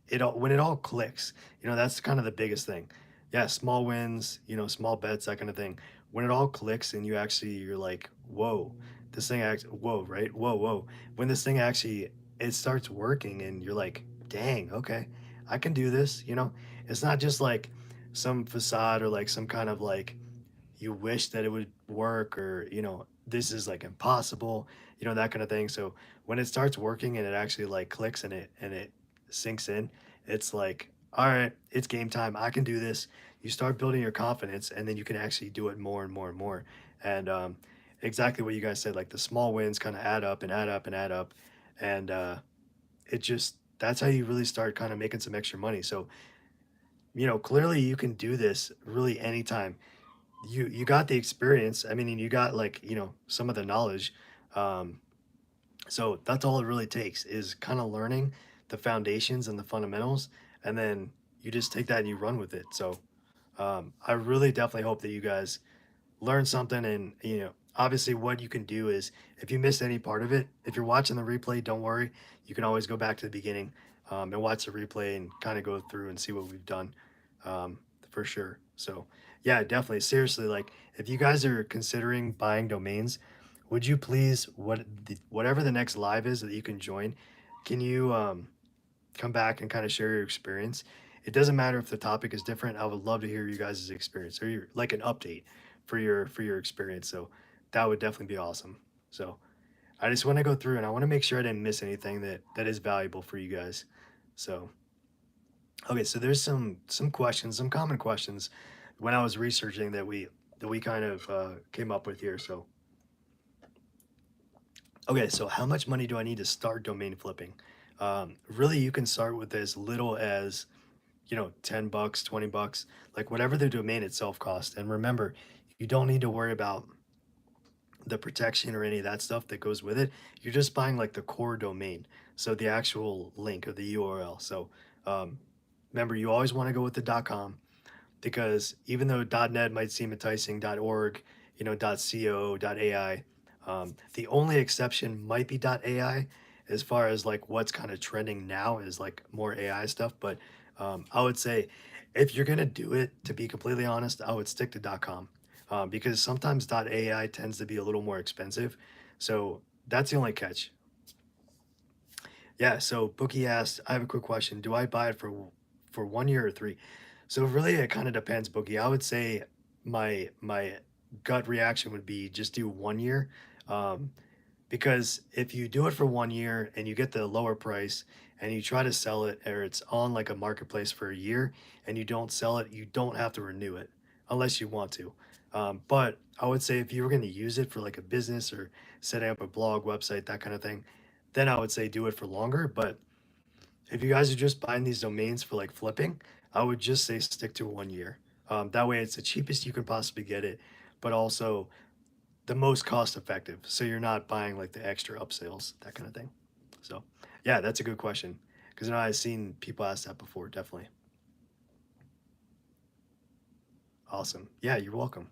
it all, when it all clicks, you know, that's kind of the biggest thing. Yeah, small wins, you know, small bets, that kind of thing. When it all clicks and you actually, you're like, whoa, this thing acts, whoa, right? Whoa, whoa. When this thing actually, it starts working and you're like, dang, okay, I can do this, you know? It's not just like some facade or like some kind of like, you wish that it would work or, you know, this is like impossible, you know, that kind of thing. So when it starts working and it actually like clicks and it sinks in, it's like, all right, it's game time, I can do this. You start building your confidence and then you can actually do it more and more and more. And exactly what you guys said, like the small wins kind of add up and add up and add up. And it just, that's how you really start kind of making some extra money. So you know, clearly you can do this really anytime. You got the experience. I mean, and you got like, you know, some of the knowledge. Um, so that's all it really takes is kind of learning the foundations and the fundamentals, and then you just take that and you run with it. So I really definitely hope that you guys learn something. And you know, obviously what you can do is if you missed any part of it, if you're watching the replay, don't worry, you can always go back to the beginning and watch the replay and kind of go through and see what we've done for sure. So yeah, definitely, seriously, like if you guys are considering buying domains, would you please, whatever the next live is that you can join, can you come back and kind of share your experience? it doesn't matter if the topic is different. I would love to hear you guys' experience or your like an update for your experience. So that would definitely be awesome. So I just want to go through and I want to make sure I didn't miss anything that is valuable for you guys. So okay, so there's some questions, some common questions when I was researching that we kind of came up with here. So okay, so how much money do I need to start domain flipping? Really, you can start with as little as, you know, 10 bucks, 20 bucks, like whatever the domain itself costs. And remember, you don't need to worry about the protection or any of that stuff that goes with it. You're just buying like the core domain. So the actual link or the URL. So um, remember, you always want to go with the .com because even though .net might seem enticing, .org, you know, .co, .ai, the only exception might be .ai as far as like what's kind of trending now is like more AI stuff. But I would say if you're gonna do it, to be completely honest, I would stick to .com because sometimes .ai tends to be a little more expensive. So that's the only catch. Yeah, so Bookie asked, I have a quick question. Do I buy it for 1 year or three? So really it kind of depends, Bookie. I would say my gut reaction would be just do 1 year. Um, because if you do it for 1 year and you get the lower price and you try to sell it or it's on like a marketplace for a year and you don't sell it, you don't have to renew it unless you want to. But I would say if you were going to use it for like a business or setting up a blog, website, that kind of thing, then I would say do it for longer. But if you guys are just buying these domains for like flipping, I would just say stick to 1 year. That way it's the cheapest you can possibly get it, but also the most cost effective. So you're not buying like the extra upsales, that kind of thing. So yeah, that's a good question. Because you know, I've seen people ask that before, definitely. Awesome. Yeah, you're welcome.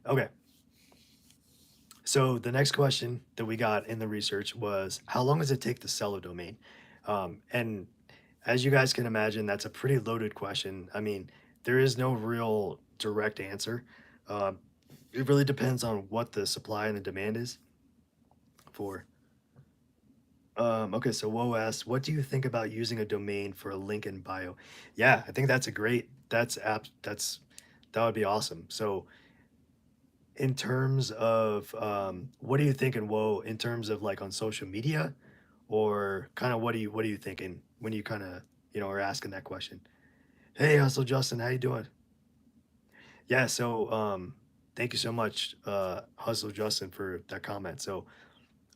Okay. So the next question that we got in the research was how long does it take to sell a domain? And as you guys can imagine, that's a pretty loaded question. I mean, there is no real direct answer. Um, it really depends on what the supply and the demand is for. Okay, so Woe asks, what do you think about using a domain for a link in bio? Yeah, I think that's a great, that would be awesome. So in terms of, what are you thinking, Woe, in terms of like on social media or kind of what are you thinking when you kind of, you know, are asking that question? Hey, Hustle Justin, how you doing? Yeah, so thank you so much, Hustle Justin, for that comment. So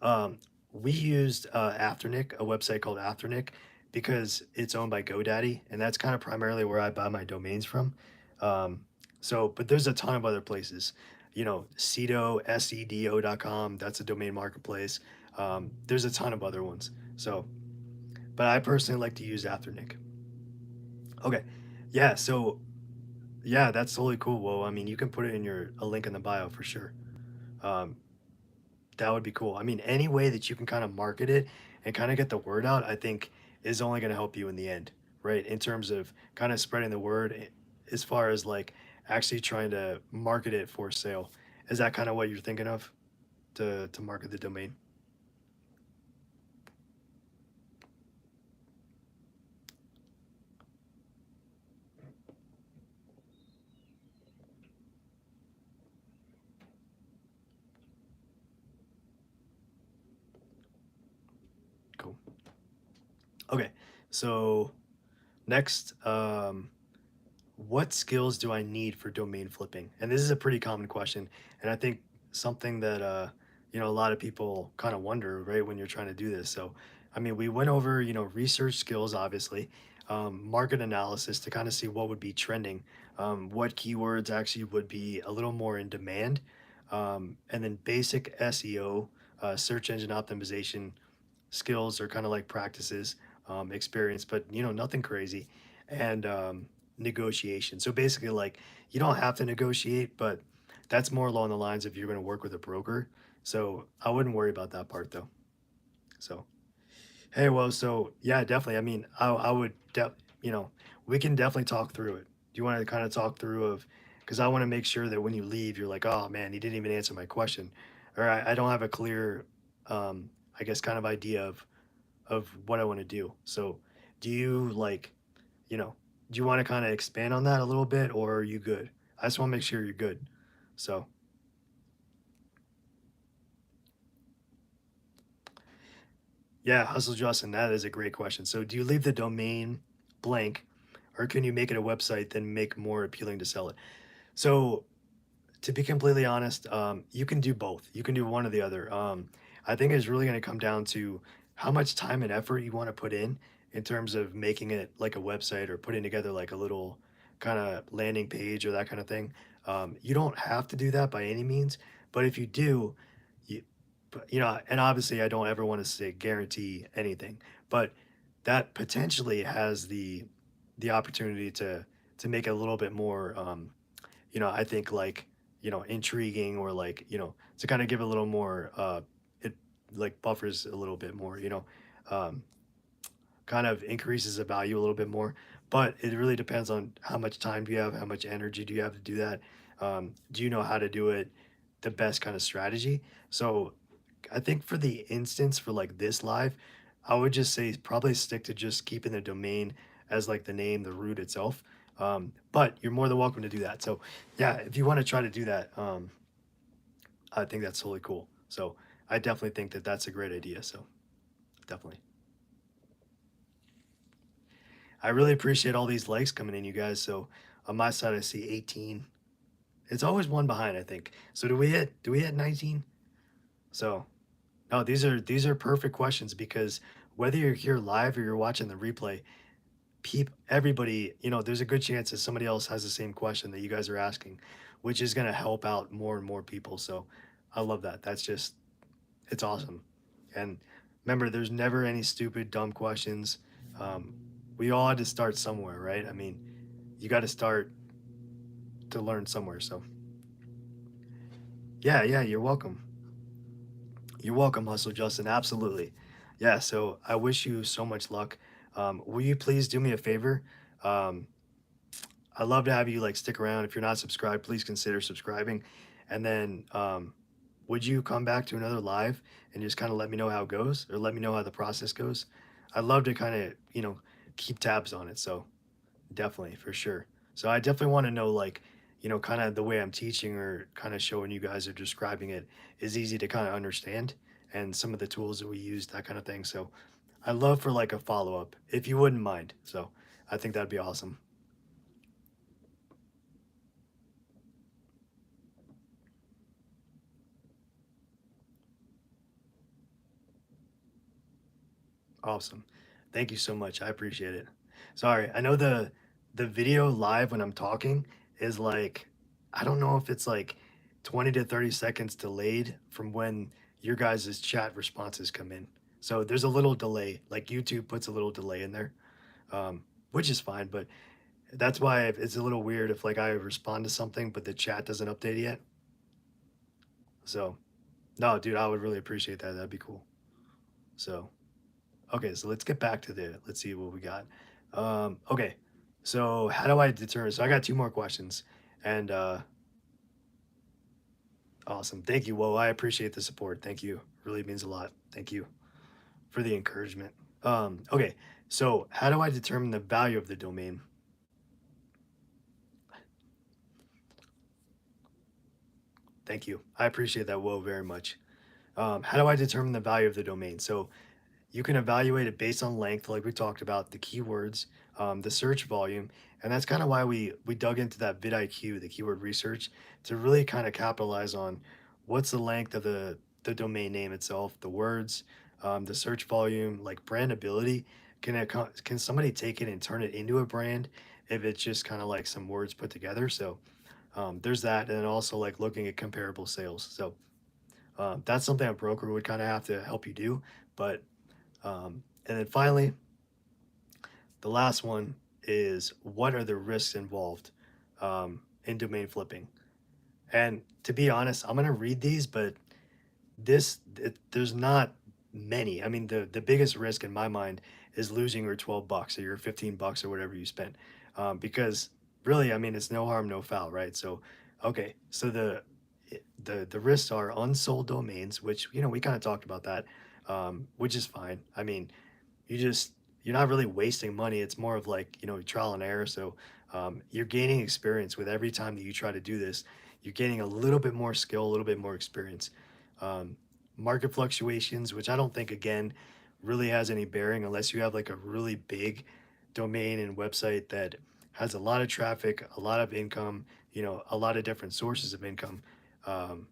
um, we used Afternic, a website called Afternic, because it's owned by GoDaddy, and that's kind of primarily where I buy my domains from. Um, so, but there's a ton of other places. You know, Sedo, sedo.com, that's a domain marketplace. There's a ton of other ones. So, but I personally like to use Afternic. Okay. Yeah, so yeah, that's totally cool. Well, I mean, you can put it in your a link in the bio for sure. Um, that would be cool. I mean, any way that you can kind of market it and kind of get the word out, I think is only going to help you in the end, right? In terms of kind of spreading the word as far as like actually trying to market it for sale. Is that kind of what you're thinking of to market the domain? Cool. Okay. So next, what skills do I need for domain flipping? And this is a pretty common question, and I think something that you know a lot of people kind of wonder, right, when you're trying to do this. So, I mean, we went over you know research skills, obviously, market analysis to kind of see what would be trending, what keywords actually would be a little more in demand, and then basic SEO, search engine optimization skills or kind of like practices, experience, but you know, nothing crazy. And negotiation. So basically, like, you don't have to negotiate, but that's more along the lines of you're going to work with a broker. So I wouldn't worry about that part though. So, hey, well, so yeah, definitely. I mean, I would, you know, we can definitely talk through it. Do you want to kind of talk through of, because I want to make sure that when you leave, you're like, oh man, he didn't even answer my question, or I don't have a clear. I guess, kind of idea of what I want to do. So, do you like, you know, do you want to kind of expand on that a little bit, or are you good? I just want to make sure you're good. So, yeah, Hustle Justin, that is a great question. So, do you leave the domain blank, or can you make it a website then make more appealing to sell it? So, to be completely honest, you can do both. You can do one or the other. I think it's really going to come down to how much time and effort you want to put in terms of making it like a website or putting together like a little kind of landing page or that kind of thing. You don't have to do that by any means, but if you do, you, and obviously I don't ever want to say guarantee anything, but that potentially has the opportunity to make it a little bit more. I think like, intriguing or like, to kind of give a little more, it like buffers a little bit more, um, kind of increases the value a little bit more. But it really depends on how much time do you have, how much energy do you have to do that. Do you know how to do it, the best kind of strategy? So I think for the instance for like this live, I would just say probably stick to just keeping the domain as like the name, the root itself. But you're more than welcome to do that. So yeah, if you want to try to do that, I think that's totally cool. So I definitely think that that's a great idea. So definitely, I really appreciate all these likes coming in, you guys. So on my side, I see 18. It's always one behind, I think. So do we hit 19? So no, these are perfect questions because whether you're here live or you're watching the replay, everybody, there's a good chance that somebody else has the same question that you guys are asking, which is going to help out more and more people. So I love that. That's just, it's awesome. And remember, there's never any stupid, dumb questions. Um, we all had to start somewhere, right? I mean, you got to start to learn somewhere. So yeah, yeah, you're welcome. You're welcome, Hustle Justin. Absolutely. Yeah. So I wish you so much luck. Will you please do me a favor? Um, I'd love to have you like stick around. If you're not subscribed, please consider subscribing. And then would you come back to another live and just kind of let me know how it goes or let me know how the process goes? I'd love to kind of, keep tabs on it. So definitely for sure. So I definitely want to know like, kind of the way I'm teaching or kind of showing you guys or describing it is easy to kind of understand and some of the tools that we use, that kind of thing. So I'd love for like a follow up if you wouldn't mind. So I think that'd be awesome. Awesome. Thank you so much. I appreciate it. Sorry, I know the video live when I'm talking is like I don't know if it's like 20 to 30 seconds delayed from when your guys' chat responses come in. So there's a little delay. Like YouTube puts a little delay in there, which is fine. But that's why it's a little weird if like I respond to something but the chat doesn't update yet. So no, dude, I would really appreciate that. That'd be cool. So. Okay, so let's get back to let's see what we got. Okay, so how do I determine? So I got two more questions, and awesome. Thank you. Well, I appreciate the support. Thank you. Really means a lot. Thank you for the encouragement. Okay, so how do I determine the value of the domain? Thank you. I appreciate that, Whoa, very much. How do I determine the value of the domain? So you can evaluate it based on length, like we talked about, the keywords, the search volume, and that's kind of why we dug into that vidIQ, the keyword research, to really kind of capitalize on what's the length of the domain name itself, the words, the search volume, like brandability. Can somebody take it and turn it into a brand if it's just kind of like some words put together? So there's that, and then also like looking at comparable sales. So that's something a broker would kind of have to help you do, but and then finally, the last one is what are the risks involved in domain flipping? And to be honest, I'm going to read these, but there's not many. I mean, the biggest risk in my mind is losing your 12 bucks or your 15 bucks or whatever you spent. Because really, I mean, it's no harm, no foul, right? So, okay. So the risks are unsold domains, which we kind of talked about that, which is fine. I mean, you just you're not really wasting money. It's more of like trial and error. So you're gaining experience with every time that you try to do this. You're gaining a little bit more skill, a little bit more experience. Um, Market fluctuations, which I don't think again really has any bearing unless you have like a really big domain and website that has a lot of traffic, a lot of income, a lot of different sources of income. Um,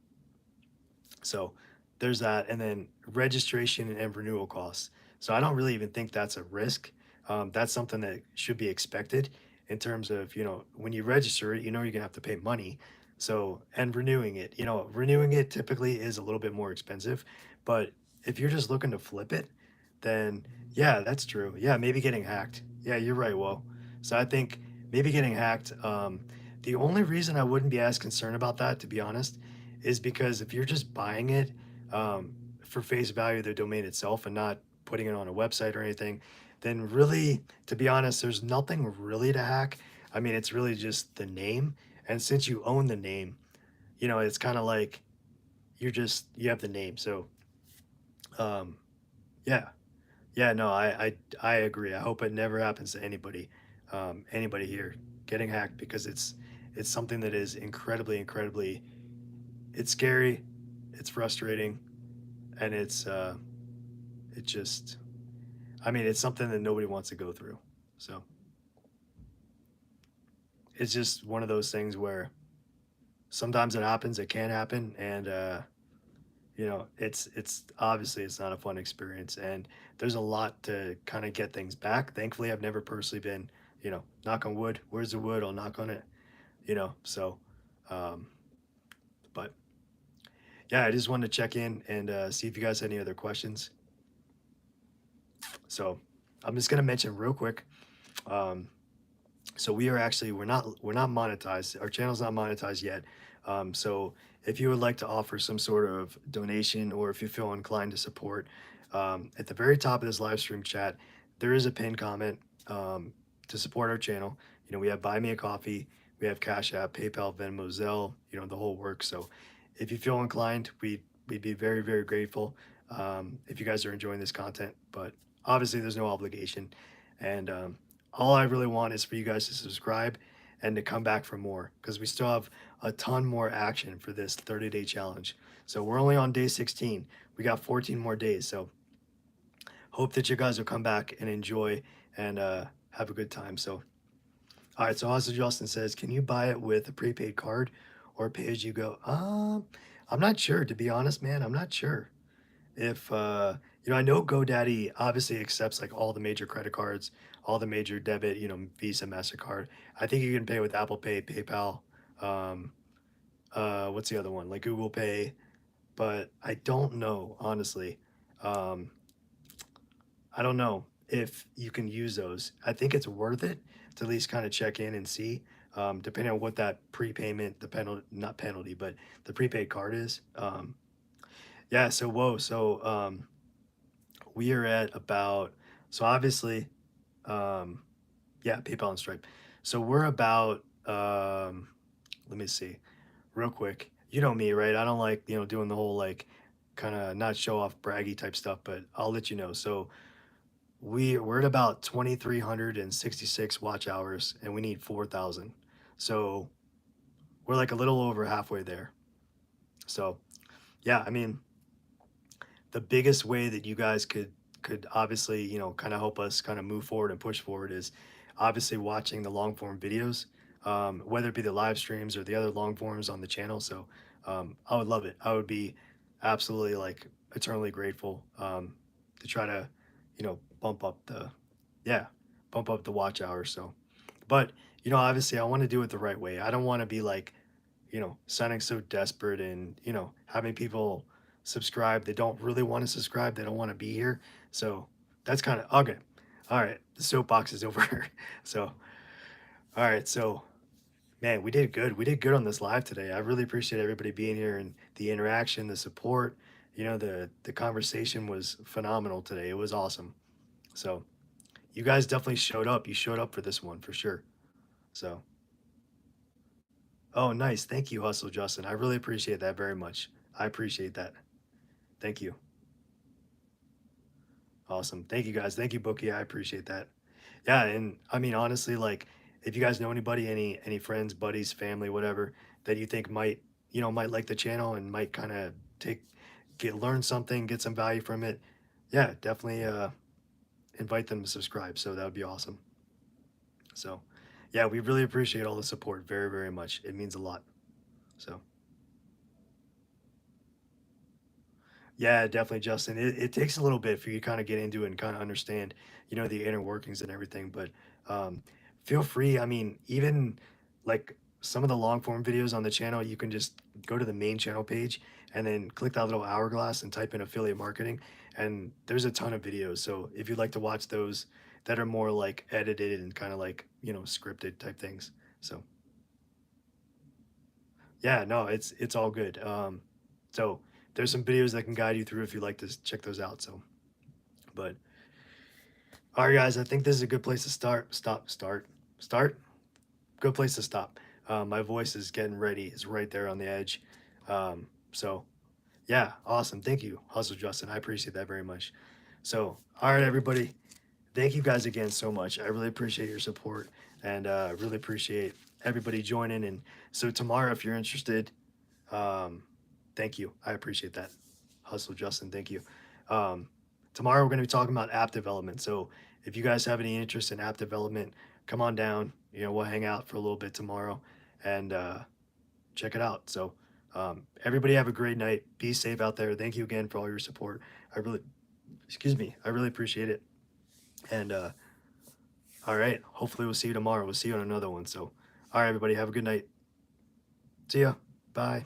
so there's that. And then registration and renewal costs. So I don't really even think that's a risk. That's something that should be expected in terms of, when you register it, you're going to have to pay money. So, and renewing it typically is a little bit more expensive. But if you're just looking to flip it, then yeah, that's true. Yeah, maybe getting hacked. Yeah, you're right. Well, so I think maybe getting hacked. The only reason I wouldn't be as concerned about that, to be honest, is because if you're just buying it um, for face value, the domain itself, and not putting it on a website or anything, then really, to be honest, there's nothing really to hack. I mean, it's really just the name. And since you own the name, it's kind of like you have the name. So, um, yeah, yeah, no, I agree. I hope it never happens to anybody here getting hacked because it's something that is incredibly, it's scary, it's frustrating, and it just, I mean, it's something that nobody wants to go through. So it's just one of those things where sometimes it happens, it can happen, and it's obviously it's not a fun experience, and there's a lot to kind of get things back. Thankfully, I've never personally been, knock on wood. Where's the wood? I'll knock on it. So, um, but yeah, I just wanted to check in and see if you guys had any other questions. So I'm just gonna mention real quick. Um, so we're not monetized. Our channel's not monetized yet. So if you would like to offer some sort of donation, or if you feel inclined to support, at the very top of this live stream chat, there is a pinned comment to support our channel. We have Buy Me a Coffee, we have Cash App, PayPal, Venmo, Zelle, the whole work. So if you feel inclined, we'd be very grateful if you guys are enjoying this content. But obviously, there's no obligation, and all I really want is for you guys to subscribe and to come back for more, because we still have a ton more action for this 30-day challenge. So we're only on day 16. We got 14 more days. So hope that you guys will come back and enjoy and have a good time. So, all right. So also Justin says, can you buy it with a prepaid card or pay as you go? I'm not sure, to be honest, man. I'm not sure if I know GoDaddy obviously accepts like all the major credit cards, all the major debit, Visa, MasterCard. I think you can pay with Apple Pay, PayPal. um what's the other one, like Google Pay? But I don't know, honestly. um I don't know if you can use those. I think it's worth it to at least kind of check in and see, depending on what that prepayment, the penalty, not penalty, but the prepaid card is. Yeah, so whoa, so we are at about, so obviously, um yeah, PayPal and Stripe. So we're about, let me see real quick. You know me, right? I don't like, doing the whole like kind of not show off braggy type stuff, but I'll let you know. So we're at about 2,366 watch hours, and we need 4,000. So we're like a little over halfway there. So yeah, I mean, the biggest way that you guys could obviously kind of help us kind of move forward and push forward is obviously watching the long form videos, whether it be the live streams or the other long forms on the channel. So I would love it. I would be absolutely like eternally grateful, to try to bump up the, yeah, bump up the watch hours. So but obviously I want to do it the right way. I don't want to be like sounding so desperate and, having people subscribe. They don't really want to subscribe. They don't want to be here. So that's kind of okay. All right. The soapbox is over. So, all right. So, man, we did good. We did good on this live today. I really appreciate everybody being here and the interaction, the support. The conversation was phenomenal today. It was awesome. So, you guys definitely showed up. You showed up for this one for sure. So, Oh, nice. Thank you, Hustle Justin. I really appreciate that very much. I appreciate that. Thank you. Awesome. Thank you guys. Thank you, Bookie. I appreciate that. Yeah, and I mean honestly, like if you guys know anybody, any friends, buddies, family, whatever, that you think might, might like the channel and might kind of take get learn something, get some value from it, yeah, definitely invite them to subscribe. So that would be awesome. So yeah, we really appreciate all the support very, very much. It means a lot. So yeah, definitely, Justin. It takes a little bit for you to kind of get into it and kind of understand, the inner workings and everything. But um, feel free. I mean, even like some of the long form videos on the channel, you can just go to the main channel page and then click that little hourglass and type in affiliate marketing. And there's a ton of videos. So if you'd like to watch those that are more like edited and kind of like, scripted type things. So yeah, no, it's all good. So there's some videos that can guide you through if you'd like to check those out. So, but all right, guys, I think this is a good place to start. Good place to stop. My voice is getting ready. It's right there on the edge. So yeah, awesome. Thank you, Hustle Justin. I appreciate that very much. So, all right, everybody. Thank you guys again so much. I really appreciate your support and really appreciate everybody joining. And so tomorrow, if you're interested, um, thank you. I appreciate that. Hustle Justin, thank you. Um, Tomorrow we're going to be talking about app development. So if you guys have any interest in app development, come on down. We'll hang out for a little bit tomorrow and check it out. So everybody have a great night. Be safe out there. Thank you again for all your support. I really, excuse me, I really appreciate it. And all right, hopefully we'll see you tomorrow. We'll see you on another one. So, all right, everybody, have a good night. See ya. Bye.